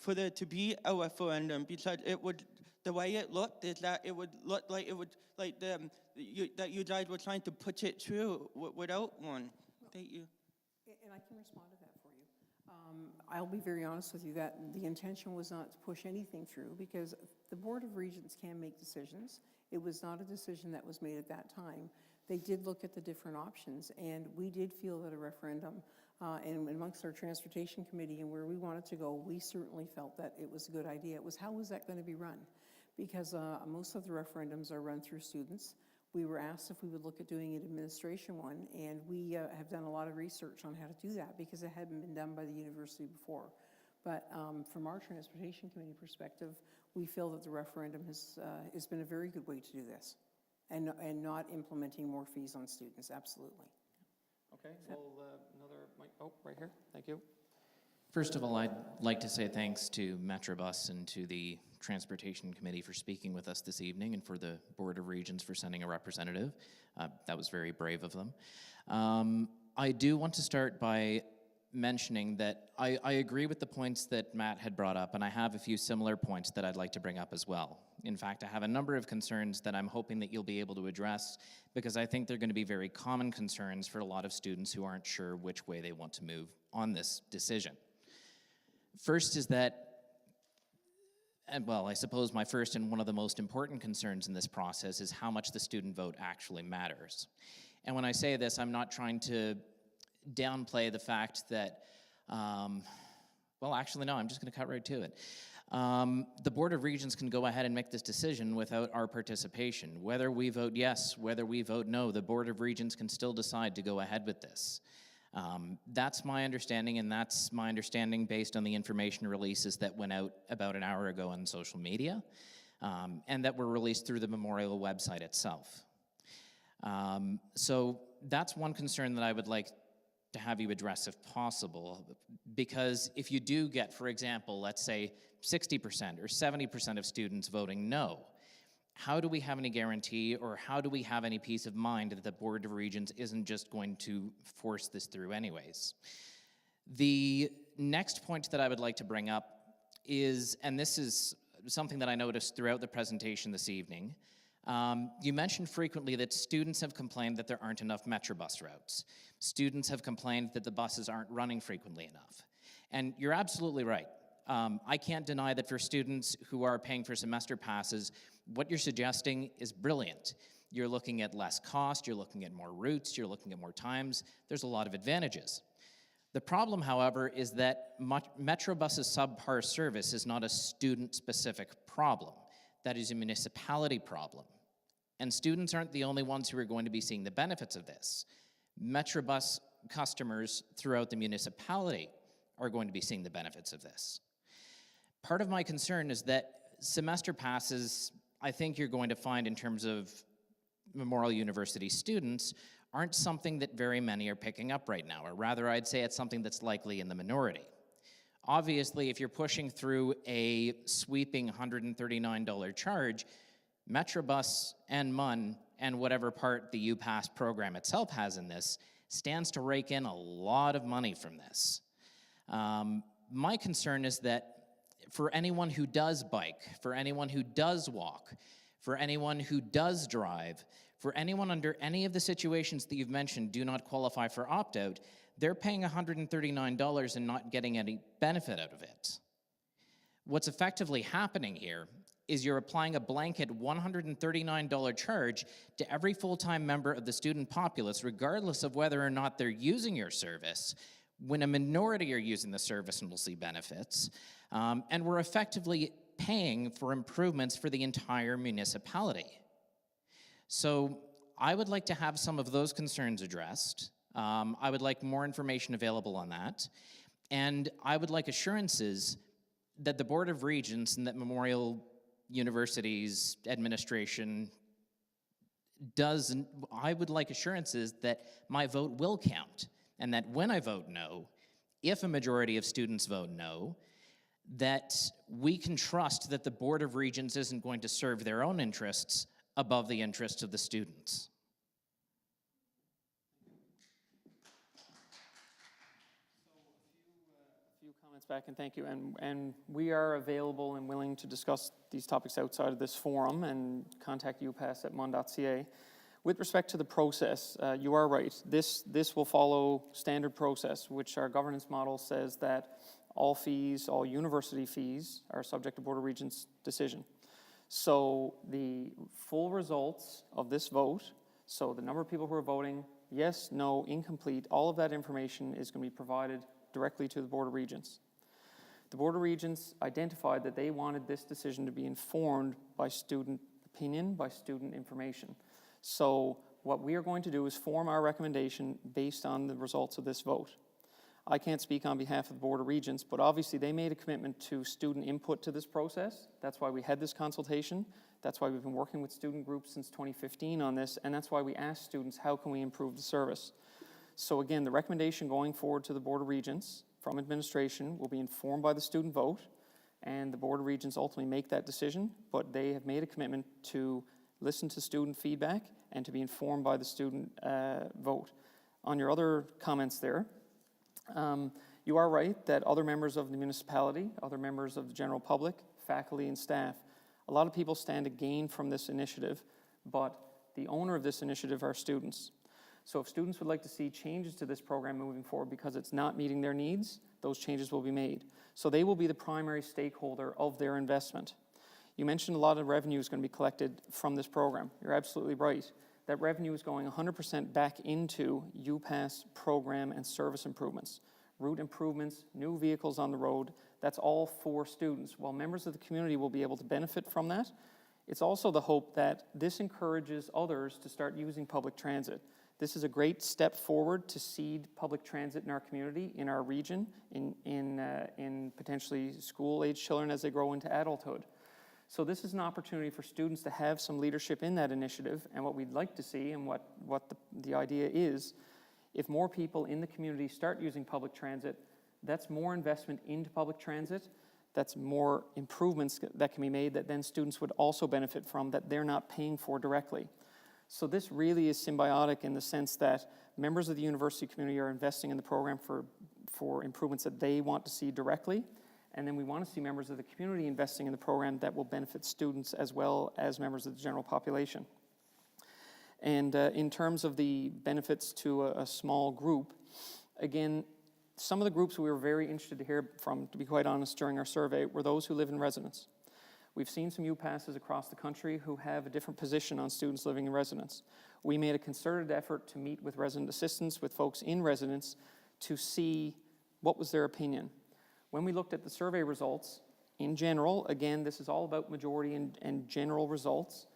for there to be a referendum, because it would, the way it looked is that it would look like it would, like that you guys were trying to push it through without one. Thank you. And I can respond to that for you. I'll be very honest with you that the intention was not to push anything through because the Board of Regents can make decisions. It was not a decision that was made at that time. They did look at the different options, and we did feel that a referendum, and amongst our transportation committee and where we wanted to go, we certainly felt that it was a good idea. It was, how was that going to be run? Because most of the referendums are run through students. We were asked if we would look at doing an administration one, and we have done a lot of research on how to do that because it hadn't been done by the university before. But from our transportation committee perspective, we feel that the referendum has been a very good way to do this. And not implementing more fees on students, absolutely. Okay, well, another mic, oh, right here, thank you. First of all, I'd like to say thanks to Metrobus and to the Transportation Committee for speaking with us this evening, and for the Board of Regents for sending a representative. That was very brave of them. I do want to start by mentioning that I agree with the points that Matt had brought up, and I have a few similar points that I'd like to bring up as well. In fact, I have a number of concerns that I'm hoping that you'll be able to address, because I think they're going to be very common concerns for a lot of students who aren't sure which way they want to move on this decision. First is that, and well, I suppose my first and one of the most important concerns in this process is how much the student vote actually matters. And when I say this, I'm not trying to downplay the fact that, well, actually, no, I'm just going to cut right to it. The Board of Regents can go ahead and make this decision without our participation. Whether we vote yes, whether we vote no, the Board of Regents can still decide to go ahead with this. That's my understanding, and that's my understanding based on the information releases that went out about an hour ago on social media, and that were released through the Memorial website itself. So that's one concern that I would like to have you address if possible, because if you do get, for example, let's say 60% or 70% of students voting no, how do we have any guarantee, or how do we have any peace of mind that the Board of Regents isn't just going to force this through anyways? The next point that I would like to bring up is, and this is something that I noticed throughout the presentation this evening, you mentioned frequently that students have complained that there aren't enough Metrobus routes. Students have complained that the buses aren't running frequently enough. And you're absolutely right. I can't deny that for students who are paying for semester passes, what you're suggesting is brilliant. You're looking at less cost, you're looking at more routes, you're looking at more times. There's a lot of advantages. The problem, however, is that Metrobus's subpar service is not a student-specific problem. That is a municipality problem. And students aren't the only ones who are going to be seeing the benefits of this. Metrobus customers throughout the municipality are going to be seeing the benefits of this. Part of my concern is that semester passes, I think you're going to find in terms of Memorial University students, aren't something that very many are picking up right now, or rather I'd say it's something that's likely in the minority. Obviously, if you're pushing through a sweeping $139 charge, Metrobus and MUN and whatever part the UPass program itself has in this stands to rake in a lot of money from this. My concern is that for anyone who does bike, for anyone who does walk, for anyone who does drive, for anyone under any of the situations that you've mentioned do not qualify for opt-out, they're paying $139 and not getting any benefit out of it. What's effectively happening here is you're applying a blanket $139 charge to every full-time member of the student populace, regardless of whether or not they're using your service, when a minority are using the service and will see benefits, and we're effectively paying for improvements for the entire municipality. So I would like to have some of those concerns addressed. I would like more information available on that. And I would like assurances that the Board of Regents and that Memorial University's administration I would like assurances that my vote will count, and that when I vote no, if a majority of students vote no, that we can trust that the Board of Regents isn't going to serve their own interests above the interests of the students. A few comments back, and thank you. And we are available and willing to discuss these topics outside of this forum, and contact UPass at mon.ca. With respect to the process, you are right. This will follow standard process, which our governance model says that all fees, all university fees, are subject to Board of Regents' decision. So the full results of this vote, so the number of people who are voting, yes, no, incomplete, all of that information is going to be provided directly to the Board of Regents. The Board of Regents identified that they wanted this decision to be informed by student opinion, by student information. So what we are going to do is form our recommendation based on the results of this vote. I can't speak on behalf of the Board of Regents, but obviously they made a commitment to student input to this process. That's why we had this consultation. That's why we've been working with student groups since 2015 on this, and that's why we asked students, how can we improve the service? So again, the recommendation going forward to the Board of Regents from administration will be informed by the student vote, and the Board of Regents ultimately make that decision, but they have made a commitment to listen to student feedback and to be informed by the student vote. On your other comments there, you are right that other members of the municipality, other members of the general public, faculty and staff, a lot of people stand to gain from this initiative, but the owner of this initiative are students. So if students would like to see changes to this program moving forward because it's not meeting their needs, those changes will be made. So they will be the primary stakeholder of their investment. You mentioned a lot of revenue is going to be collected from this program. You're absolutely right. That revenue is going 100% back into UPass program and service improvements. Route improvements, new vehicles on the road, that's all for students. While members of the community will be able to benefit from that, it's also the hope that this encourages others to start using public transit. This is a great step forward to seed public transit in our community, in our region, in potentially school-age children as they grow into adulthood. So this is an opportunity for students to have some leadership in that initiative, and what we'd like to see and what the idea is, if more people in the community start using public transit, that's more investment into public transit, that's more improvements that can be made that then students would also benefit from that they're not paying for directly. So this really is symbiotic in the sense that members of the university community are investing in the program for improvements that they want to see directly, and then we want to see members of the community investing in the program that will benefit students as well as members of the general population. And in terms of the benefits to a small group, again, some of the groups we were very interested to hear from, to be quite honest, during our survey, were those who live in residence. We've seen some UPasses across the country who have a different position on students living in residence. We made a concerted effort to meet with resident assistants, with folks in residence, to see what was their opinion. When we looked at the survey results, in general, again, this is all about majority and general results,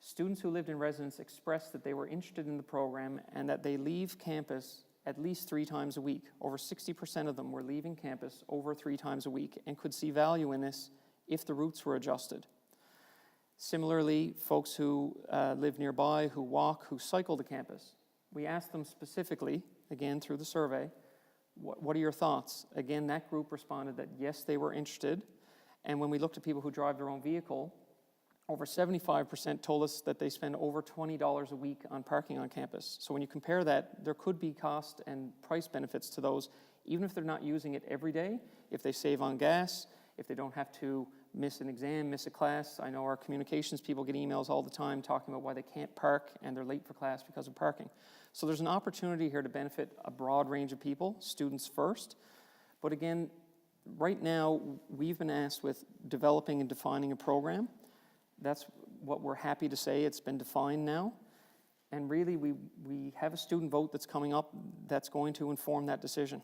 students who lived in residence expressed that they were interested in the program and that they leave campus at least 3 times a week. Over 60% of them were leaving campus over 3 times a week and could see value in this if the routes were adjusted. Similarly, folks who live nearby, who walk, who cycle to campus, we asked them specifically, again through the survey, what are your thoughts? Again, that group responded that yes, they were interested. And when we looked at people who drive their own vehicle, over 75% told us that they spend over $20 a week on parking on campus. So when you compare that, there could be cost and price benefits to those, even if they're not using it every day, if they save on gas, if they don't have to miss an exam, miss a class. I know our communications people get emails all the time talking about why they can't park and they're late for class because of parking. So there's an opportunity here to benefit a broad range of people, students first. But again, right now, we've been asked with developing and defining a program. That's what we're happy to say. It's been defined now. And really, we have a student vote that's coming up that's going to inform that decision.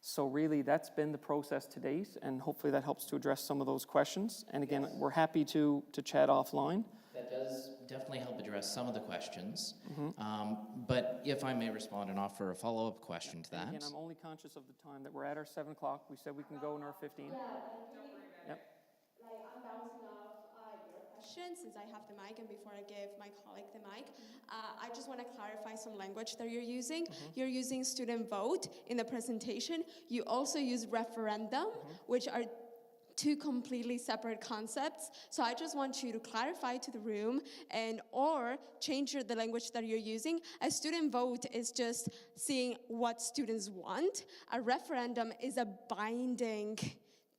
So really, that's been the process to date, and hopefully that helps to address some of those questions. And again, we're happy to chat offline. That does definitely help address some of the questions. But if I may respond and offer a follow-up question to that. Again, I'm only conscious of the time that we're at our 7 o'clock. We said we can go in our 15. Yep. Like, I'm bouncing off your question since I have the mic, and before I give my colleague the mic, I just want to clarify some language that you're using. You're using student vote in the presentation. You also use referendum, which are two completely separate concepts. So I just want you to clarify to the room and or change the language that you're using. A student vote is just seeing what students want. A referendum is a binding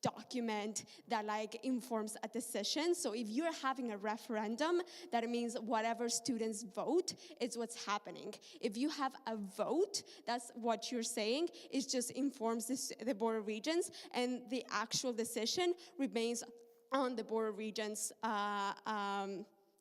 document that like informs a decision. So if you're having a referendum, that means whatever students vote is what's happening. If you have a vote, that's what you're saying, it just informs the Board of Regents, and the actual decision remains on the Board of Regents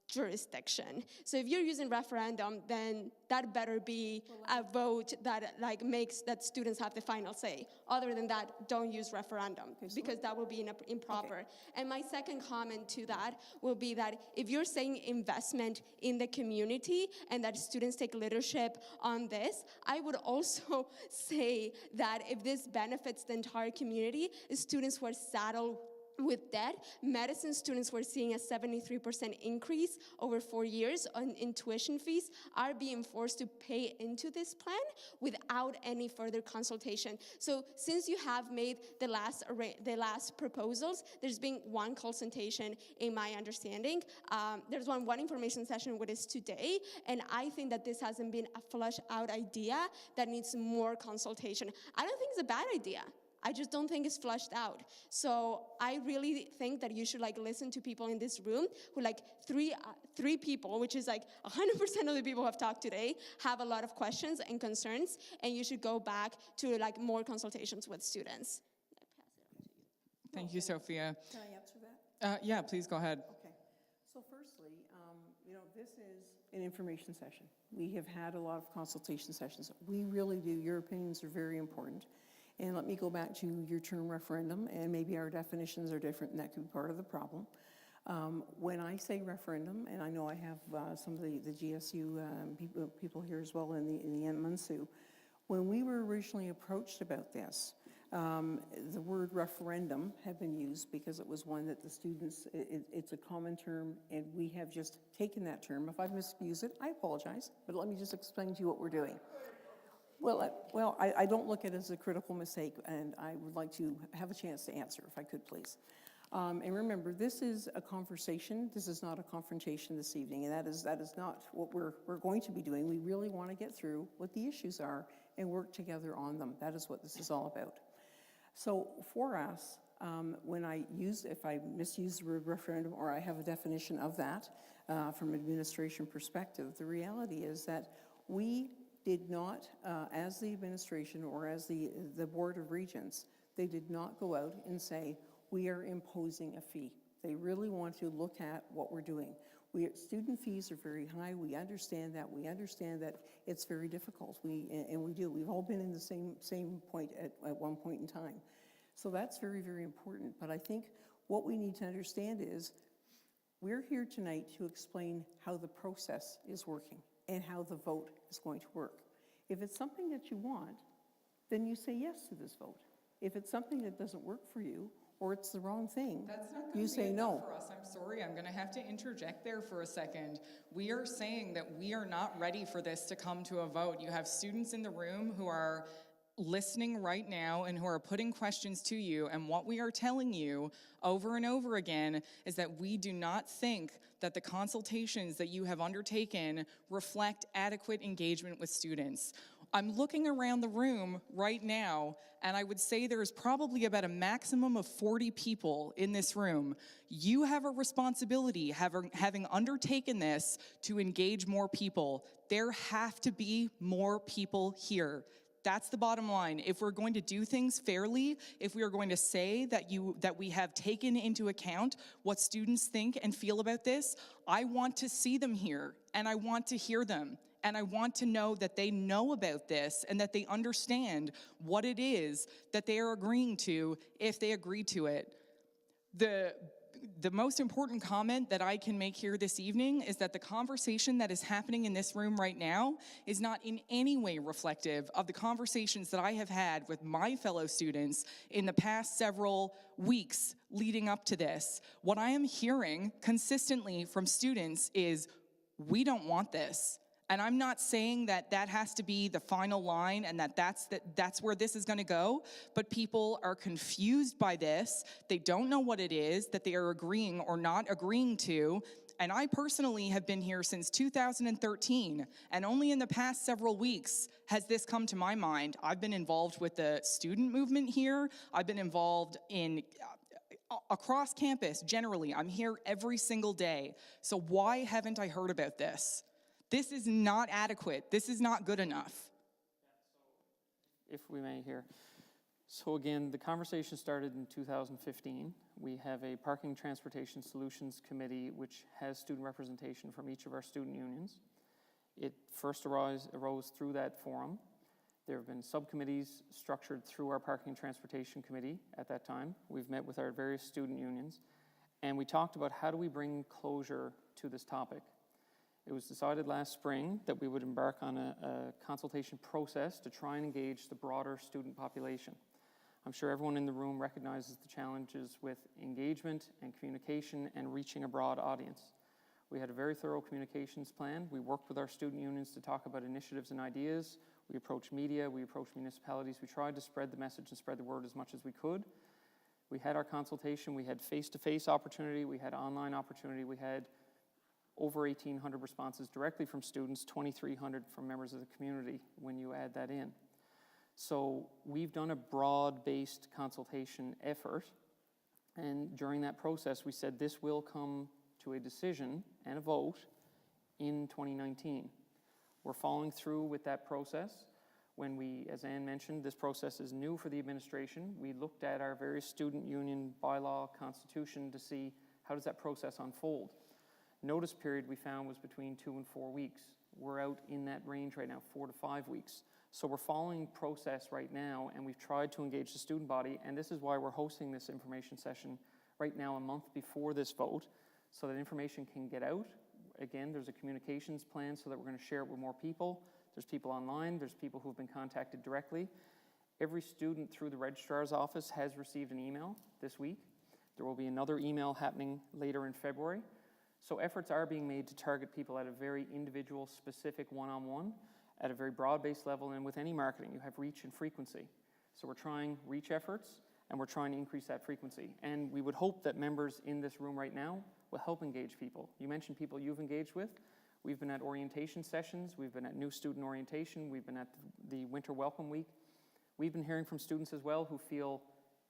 jurisdiction. So if you're using referendum, then that better be a vote that like makes that students have the final say. Other than that, don't use referendum, because that will be improper. Okay. And my second comment to that will be that if you're saying investment in the community and that students take leadership on this, I would also say that if this benefits the entire community, students who are saddled with debt, medicine students were seeing a 73% increase over 4 years in tuition fees, are being forced to pay into this plan without any further consultation. So since you have made the last proposals, there's been one consultation in my understanding. There's one information session, which is today, and I think that this hasn't been a flush out idea that needs more consultation. I don't think it's a bad idea. I just don't think it's flushed out. So I really think that you should like listen to people in this room who like three people, which is like 100% of the people who have talked today, have a lot of questions and concerns, and you should go back to like more consultations with students. Thank you, Sophia. Can I answer that? Yeah, please go ahead. Okay. So firstly, this is an information session. We have had a lot of consultation sessions. We really do. Your opinions are very important. And let me go back to your term referendum, and maybe our definitions are different, and that could be part of the problem. When I say referendum, and I know I have some of the GSU people here as well in the Mansu, when we were originally approached about this, the word referendum had been used because it was one that the students, it's a common term, and we have just taken that term. If I've misused it, I apologize, but let me just explain to you what we're doing. Well, I don't look at it as a critical mistake, and I would like to have a chance to answer, if I could, please. And remember, this is a conversation. This is not a confrontation this evening, and that is not what we're going to be doing. We really want to get through what the issues are and work together on them. That is what this is all about. So for us, if I misuse the word referendum or I have a definition of that from an administration perspective, the reality is that we did not, as the administration or as the Board of Regents, they did not go out and say, we are imposing a fee. They really want to look at what we're doing. Student fees are very high. We understand that. We understand that it's very difficult. And we do. We've all been in the same point at one point in time. So that's very, very important. But I think what we need to understand is we're here tonight to explain how the process is working and how the vote is going to work. If it's something that you want, then you say yes to this vote. If it's something that doesn't work for you, or it's the wrong thing, you say no. For us, I'm sorry, I'm going to have to interject there for a second. We are saying that we are not ready for this to come to a vote. You have students in the room who are listening right now and who are putting questions to you, and what we are telling you over and over again is that we do not think that the consultations that you have undertaken reflect adequate engagement with students. I'm looking around the room right now, and I would say there is probably about a maximum of 40 people in this room. You have a responsibility, having undertaken this, to engage more people. There have to be more people here. That's the bottom line. If we're going to do things fairly, if we are going to say that we have taken into account what students think and feel about this, I want to see them here, and I want to hear them. And I want to know that they know about this and that they understand what it is that they are agreeing to if they agree to it. the most important comment that I can make here this evening is that the conversation that is happening in this room right now is not in any way reflective of the conversations that I have had with my fellow students in the past several weeks leading up to this. What I am hearing consistently from students is, we don't want this. And I'm not saying that that has to be the final line and that's where this is going to go, but people are confused by this. They don't know what it is that they are agreeing or not agreeing to. And I personally have been here since 2013, and only in the past several weeks has this come to my mind. I've been involved with the student movement here. I've been involved in across campus generally. I'm here every single day. So why haven't I heard about this? This is not adequate. This is not good enough. If we may here. So again, the conversation started in 2015. We have a Parking Transportation Solutions Committee which has student representation from each of our student unions. It first arose through that forum. There have been subcommittees structured through our Parking Transportation Committee at that time. We've met with our various student unions, and we talked about how do we bring closure to this topic. It was decided last spring that we would embark on a consultation process to try and engage the broader student population. I'm sure everyone in the room recognizes the challenges with engagement and communication and reaching a broad audience. We had a very thorough communications plan. We worked with our student unions to talk about initiatives and ideas. We approached media, we approached municipalities. We tried to spread the message and spread the word as much as we could. We had our consultation. We had face-to-face opportunity. We had online opportunity. We had over 1,800 responses directly from students, 2,300 from members of the community when you add that in. So we've done a broad-based consultation effort, and during that process we said this will come to a decision and a vote in 2019. We're following through with that process. When we, as Anne mentioned, this process is new for the administration. We looked at our various student union bylaw constitution to see how does that process unfold. Notice period we found was between 2 and 4 weeks. We're out in that range right now, 4 to 5 weeks. So we're following process right now, and we've tried to engage the student body, and this is why we're hosting this information session right now a month before this vote, so that information can get out. Again, there's a communications plan so that we're going to share it with more people. There's people online, there's people who've been contacted directly. Every student through the registrar's office has received an email this week. There will be another email happening later in February. So efforts are being made to target people at a very individual, specific one-on-one, at a very broad-based level, and with any marketing, you have reach and frequency. So we're trying reach efforts, and we're trying to increase that frequency. And we would hope that members in this room right now will help engage people. You mentioned people you've engaged with. We've been at orientation sessions, we've been at new student orientation, we've been at the Winter Welcome Week. We've been hearing from students as well who feel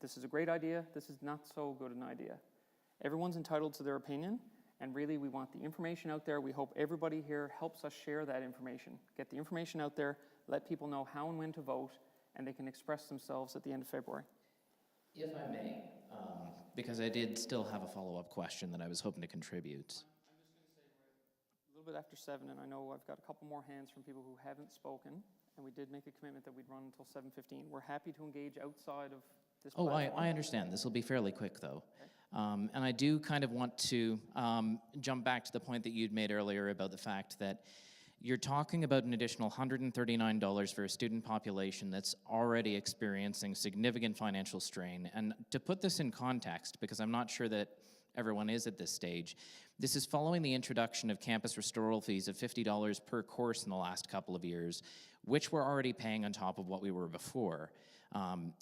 this is a great idea, this is not so good an idea. Everyone's entitled to their opinion. And really, we want the information out there. We hope everybody here helps us share that information. Get the information out there, let people know how and when to vote, and they can express themselves at the end of February. If I may, because I did still have a follow-up question that I was hoping to contribute. I'm just going to say we're a little bit after 7, and I know I've got a couple more hands from people who haven't spoken, and we did make a commitment that we'd run until 7:15. We're happy to engage outside of this platform. I understand. This will be fairly quick, though. Okay. And I do kind of want to jump back to the point that you'd made earlier about the fact that you're talking about an additional $139 for a student population that's already experiencing significant financial strain. And to put this in context, because I'm not sure that everyone is at this stage, this is following the introduction of campus restoral fees of $50 per course in the last couple of years, which we're already paying on top of what we were before.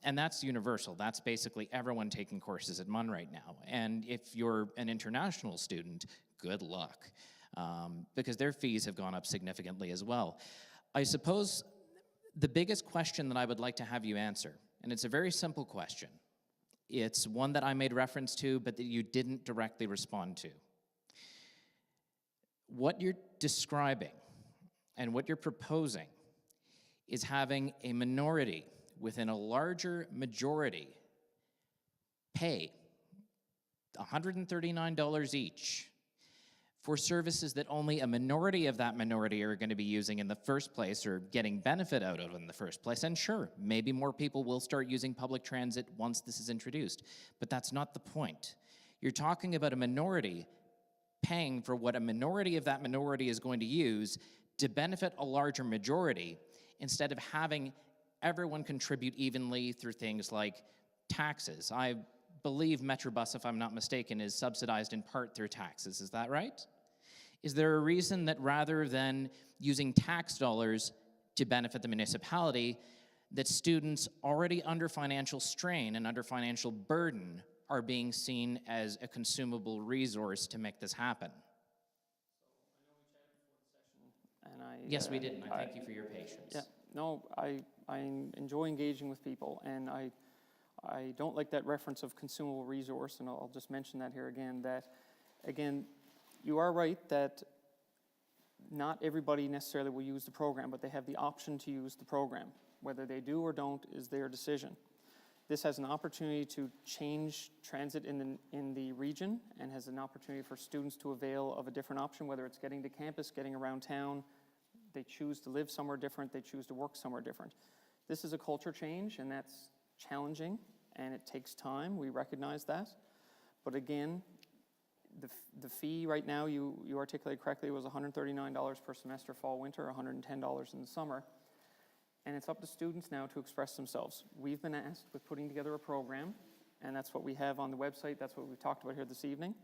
And that's universal. That's basically everyone taking courses at MUN right now. And if you're an international student, good luck, because their fees have gone up significantly as well. I suppose the biggest question that I would like to have you answer, and it's a very simple question. It's one that I made reference to, but that you didn't directly respond to. What you're describing and what you're proposing is having a minority within a larger majority pay $139 each for services that only a minority of that minority are going to be using in the first place or getting benefit out of in the first place. And sure, maybe more people will start using public transit once this is introduced, but that's not the point. You're talking about a minority paying for what a minority of that minority is going to use to benefit a larger majority, instead of having everyone contribute evenly through things like taxes. I believe Metrobus, if I'm not mistaken, is subsidized in part through taxes. Is that right? Is there a reason that rather than using tax dollars to benefit the municipality, that students already under financial strain and under financial burden are being seen as a consumable resource to make this happen? And Yes, we did, and I thank you for your patience. Yeah, no, I enjoy engaging with people, and I don't like that reference of consumable resource, and I'll just mention that here again, that, again, you are right that not everybody necessarily will use the program, but they have the option to use the program. Whether they do or don't is their decision. This has an opportunity to change transit in the region, and has an opportunity for students to avail of a different option, whether it's getting to campus, getting around town. They choose to live somewhere different, they choose to work somewhere different. This is a culture change, and that's challenging, and it takes time. We recognize that. But again, the fee right now, you articulated correctly, was $139 per semester fall, winter, $110 in the summer. And it's up to students now to express themselves. We've been asked with putting together a program, and that's what we have on the website. That's what we've talked about here this evening.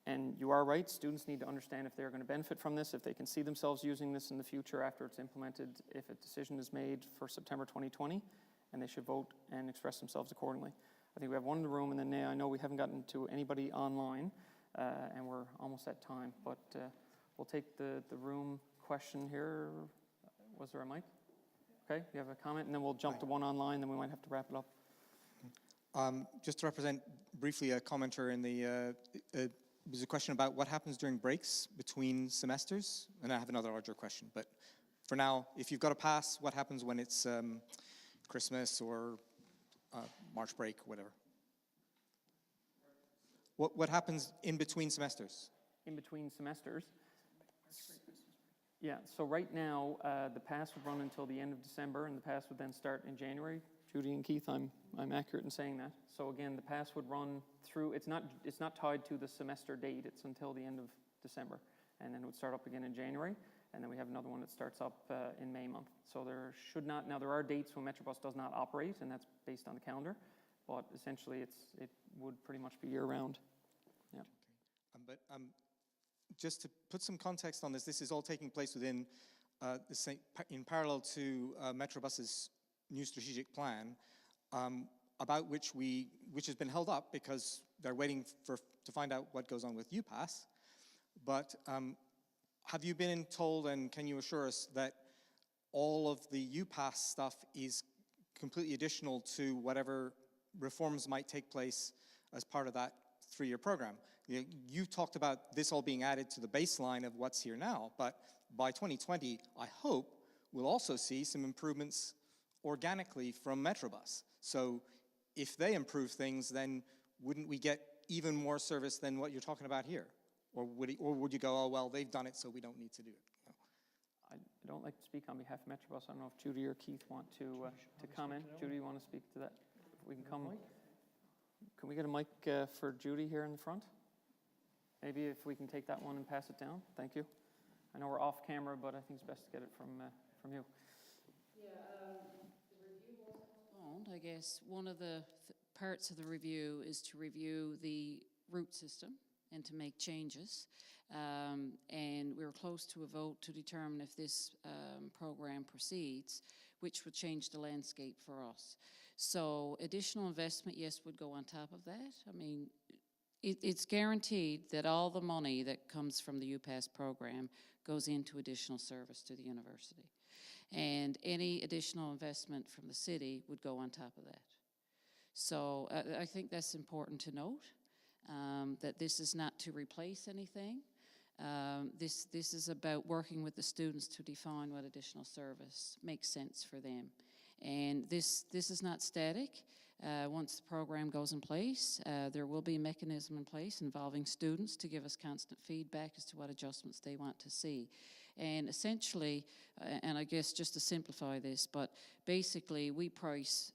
And you are right, students need to understand if they're going to benefit from this, if they can see themselves using this in the future after it's implemented, if a decision is made for September 2020, and they should vote and express themselves accordingly. I think we have one in the room, and then I know we haven't gotten to anybody online, and we're almost at time, but we'll take the room question here. Was there a mic? Okay, you have a comment, and then we'll jump to one online, then we might have to wrap it up. Just to represent briefly a commenter in the, there's a question about what happens during breaks between semesters, and I have another larger question, but for now, if you've got a pass, what happens when it's Christmas or March break, whatever? What happens in between semesters? In between semesters? Yeah, so right now, the pass would run until the end of December, and the pass would then start in January. Judy and Keith, I'm accurate in saying that. So again, the pass would run through, it's not tied to the semester date, it's until the end of December. And then it would start up again in January, and then we have another one that starts up in May month. So there should not, now there are dates when Metrobus does not operate, and that's based on the calendar, but essentially it would pretty much be year-round. Yeah. But just to put some context on this, this is all taking place within in parallel to Metrobus's new strategic plan, about which has been held up because they're waiting to find out what goes on with UPass. But have you been told, and can you assure us that all of the UPass stuff is completely additional to whatever reforms might take place as part of that 3-year program? You talked about this all being added to the baseline of what's here now, but by 2020, I hope we'll also see some improvements organically from Metrobus. So if they improve things, then wouldn't we get even more service than what you're talking about here? Or would you go, oh, well, they've done it, so we don't need to do it? No. I don't like to speak on behalf of Metrobus. I don't know if Judy or Keith want to comment. Judy, you want to speak to that? If we can come. Can we get a mic for Judy here in the front? Maybe if we can take that one and pass it down. Thank you. I know we're off camera, but I think it's best to get it from you. Yeah, the review was postponed. I guess one of the parts of the review is to review the route system and to make changes. And we're close to a vote to determine if this program proceeds, which would change the landscape for us. So additional investment, yes, would go on top of that. I mean, it's guaranteed that all the money that comes from the UPass program goes into additional service to the university. And any additional investment from the city would go on top of that. So I think that's important to note, that this is not to replace anything. This is about working with the students to define what additional service makes sense for them. And this is not static. Once the program goes in place, there will be a mechanism in place involving students to give us constant feedback as to what adjustments they want to see. And essentially, and I guess just to simplify this, but basically we price,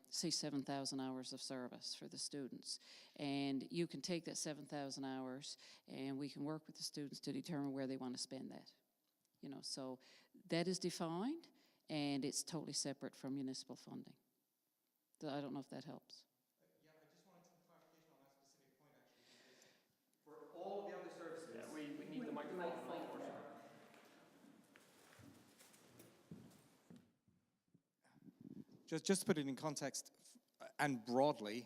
say 7,000 hours of service for the students. And you can take that 7,000 hours and we can work with the students to determine where they want to spend that. You know, so that is defined and it's totally separate from municipal funding. So I don't know if that helps. Yeah, I just wanted some clarification on that specific point, actually, because for all of the other services, we need the microphone. just to put it in context and broadly,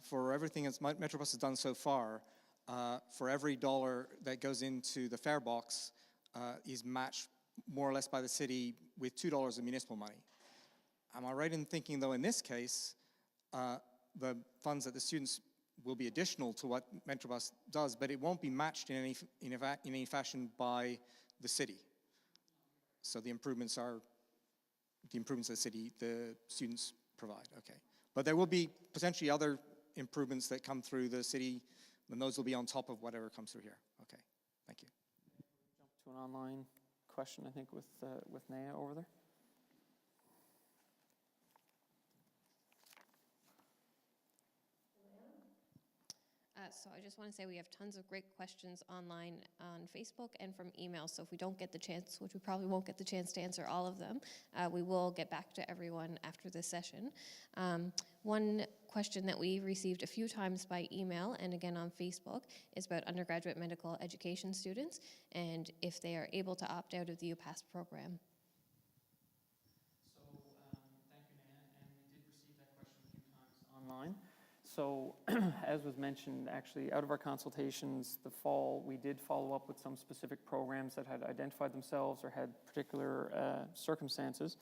for everything that Metrobus has done so far, for every dollar that goes into the fare box is matched more or less by the city with $2 of municipal money. Am I right in thinking, though, in this case, the funds that the students will be additional to what Metrobus does, but it won't be matched in any fashion by the city? So the improvements are the improvements that the students provide, okay. But there will be potentially other improvements that come through the city, and those will be on top of whatever comes through here. Okay, thank you. Jump to an online question, I think, with Naya over there. So I just want to say we have tons of great questions online on Facebook and from email. So if we don't get the chance, which we probably won't get the chance to answer all of them, we will get back to everyone after this session. One question that we received a few times by email and again on Facebook is about undergraduate medical education students and if they are able to opt out of the UPass program. So thank you, Naya, and we did receive that question a few times online. So as was mentioned, actually, out of our consultations the fall, we did follow up with some specific programs that had identified themselves or had particular circumstances.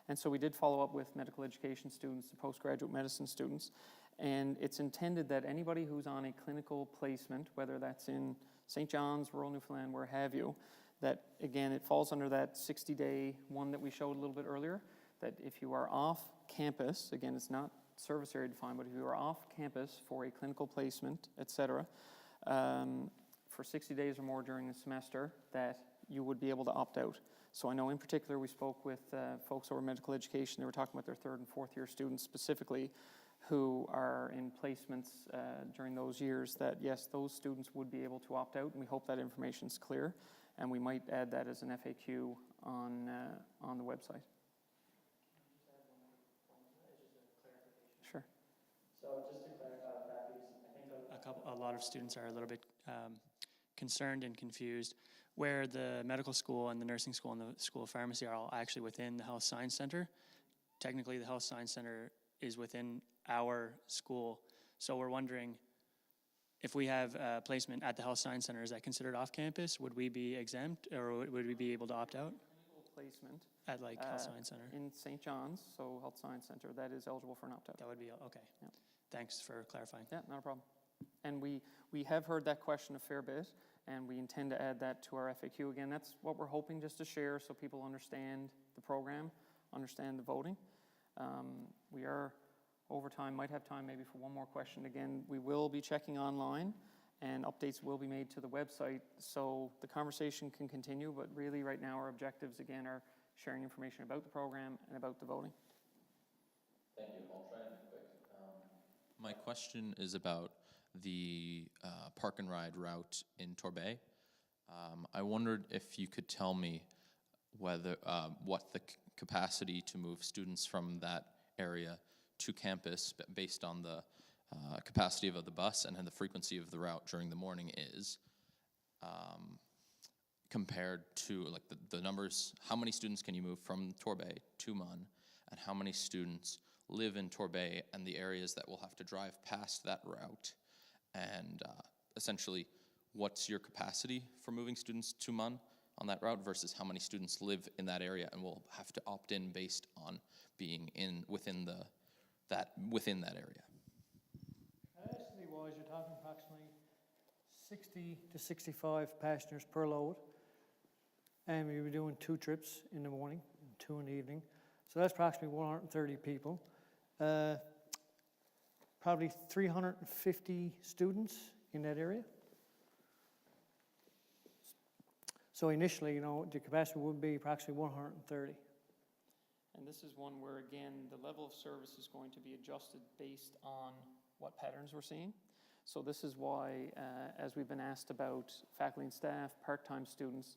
And so we did follow up with medical education students, the postgraduate medicine students. And it's intended that anybody who's on a clinical placement, whether that's in St. John's, rural Newfoundland, where have you, that, again, it falls under that 60-day one that we showed a little bit earlier, that if you are off campus, again, it's not service area defined, but if you are off campus for a clinical placement, etc., for 60 days or more during the semester, that you would be able to opt out. So I know in particular we spoke with folks over medical education. They were talking about their third and fourth year students specifically who are in placements during those years, that yes, those students would be able to opt out, and we hope that information is clear, and we might add that as an FAQ on the website. Sure. So just to clarify that, because I think a lot of students are a little bit concerned and confused, where the medical school and the nursing school and the school of pharmacy are all actually within the health science center. Technically, the health science center is within our school, so we're wondering if we have a placement at the health science center, is that considered off campus? Would we be exempt, or would we be able to opt out? Placement at like health science center in St. John's, so health science center, that is eligible for an opt-out. That would be okay. Yeah. Thanks for clarifying. Yeah, not a problem. And we have heard that question a fair bit, and we intend to add that to our FAQ. Again, that's what we're hoping just to share so people understand the program, understand the voting. We are over time, might have time maybe for one more question. Again, we will be checking online and updates will be made to the website so the conversation can continue, but really right now our objectives again are sharing information about the program and about the voting. Thank you. I'll try and be quick. My question is about the park and ride route in Torbay. I wondered if you could tell me whether what the capacity to move students from that area to campus based on the capacity of the bus and the frequency of the route during the morning is, compared to like the numbers, how many students can you move from Torbay to Munn, and how many students live in Torbay and the areas that will have to drive past that route, and essentially what's your capacity for moving students to Munn on that route versus how many students live in that area and will have to opt in based on being within that area. Capacity-wise, you're talking approximately 60 to 65 passengers per load, and we were doing 2 trips in the morning and 2 in the evening, so that's approximately 130 people. probably 350 students in that area. So initially, the capacity would be approximately 130. And this is one where, again, the level of service is going to be adjusted based on what patterns we're seeing. So this is why, as we've been asked about faculty and staff, part-time students,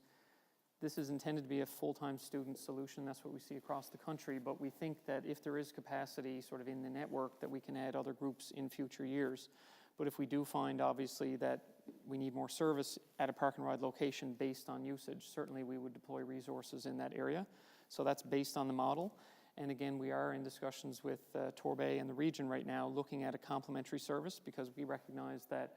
this is intended to be a full-time student solution. That's what we see across the country. But we think that if there is capacity sort of in the network, that we can add other groups in future years. But if we do find, obviously, that we need more service at a park and ride location based on usage, certainly we would deploy resources in that area. So that's based on the model. And again, we are in discussions with Torbay and the region right now looking at a complementary service because we recognize that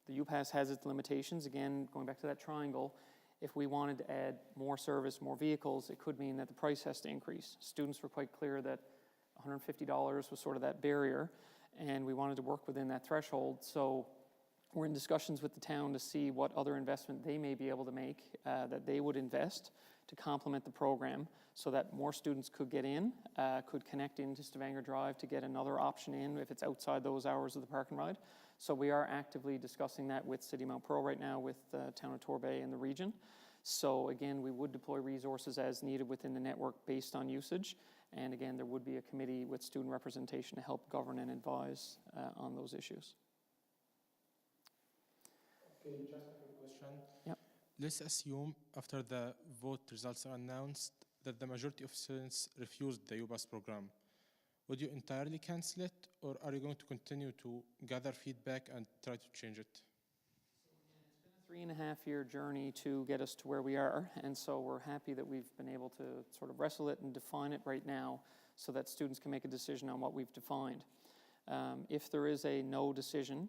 the UPass has its limitations. Again, going back to that triangle, if we wanted to add more service, more vehicles, it could mean that the price has to increase. Students were quite clear that $150 was sort of that barrier, and we wanted to work within that threshold. So we're in discussions with the town to see what other investment they may be able to make, that they would invest to complement the program so that more students could get in, could connect into Stavanger Drive to get another option in if it's outside those hours of the park and ride. So we are actively discussing that with City of Mount Pearl right now, with the town of Torbay and the region. So again, we would deploy resources as needed within the network based on usage. And again, there would be a committee with student representation to help govern and advise on those issues. Okay, just a quick question. Yep. Let's assume after the vote results are announced that the majority of students refused the UBAS program. Would you entirely cancel it, or are you going to continue to gather feedback and try to change it? It's been a 3.5-year journey to get us to where we are, and so we're happy that we've been able to sort of wrestle it and define it right now so that students can make a decision on what we've defined. If there is a no decision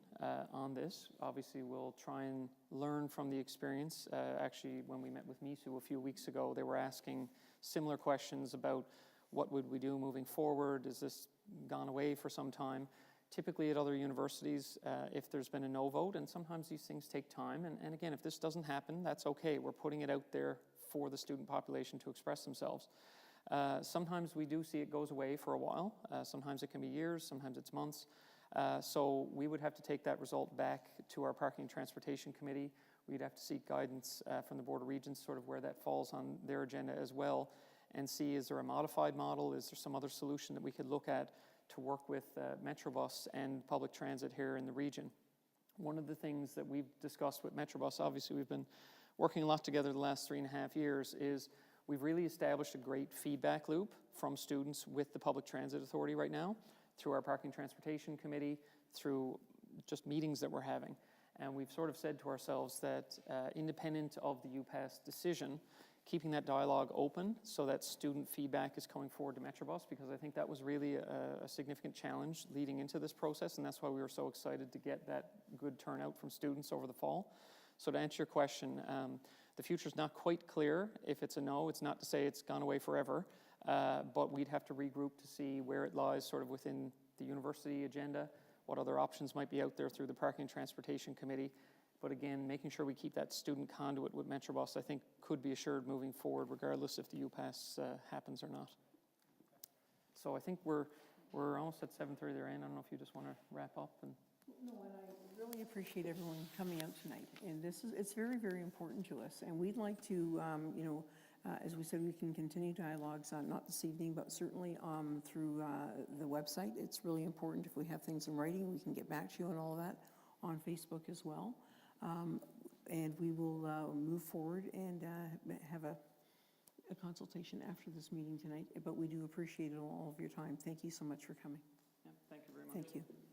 on this, obviously we'll try and learn from the experience. Actually, when we met with MISU a few weeks ago, they were asking similar questions about what would we do moving forward? Is this gone away for some time? Typically at other universities, if there's been a no vote, and sometimes these things take time, and again, if this doesn't happen, that's okay. We're putting it out there for the student population to express themselves. Sometimes we do see it goes away for a while. Sometimes it can be years, sometimes it's months. So we would have to take that result back to our Parking and Transportation Committee. We'd have to seek guidance from the Board of Regents, sort of where that falls on their agenda as well, and see, is there a modified model? Is there some other solution that we could look at to work with Metrobus and public transit here in the region? One of the things that we've discussed with Metrobus, obviously we've been working a lot together the last 3.5 years, is we've really established a great feedback loop from students with the Public Transit Authority right now, through our Parking and Transportation Committee, through just meetings that we're having. And we've sort of said to ourselves that independent of the UPass decision, keeping that dialogue open so that student feedback is coming forward to Metrobus, because I think that was really a significant challenge leading into this process, and that's why we were so excited to get that good turnout from students over the fall. So to answer your question, the future's not quite clear. If it's a no, it's not to say it's gone away forever, but we'd have to regroup to see where it lies sort of within the university agenda, what other options might be out there through the Parking and Transportation Committee. But again, making sure we keep that student conduit with Metrobus, I think, could be assured moving forward, regardless if the UPass happens or not. So I think we're almost at 7:30 there, Anne. I don't know if you just want to wrap up. And No, and I really appreciate everyone coming out tonight. And it's very, very important to us. And we'd like to, as we said, we can continue dialogues, not this evening, but certainly through the website. It's really important if we have things in writing, we can get back to you on all of that on Facebook as well. And we will move forward and have a consultation after this meeting tonight. But we do appreciate all of your time. Thank you so much for coming. yeah, thank you very much. Thank you.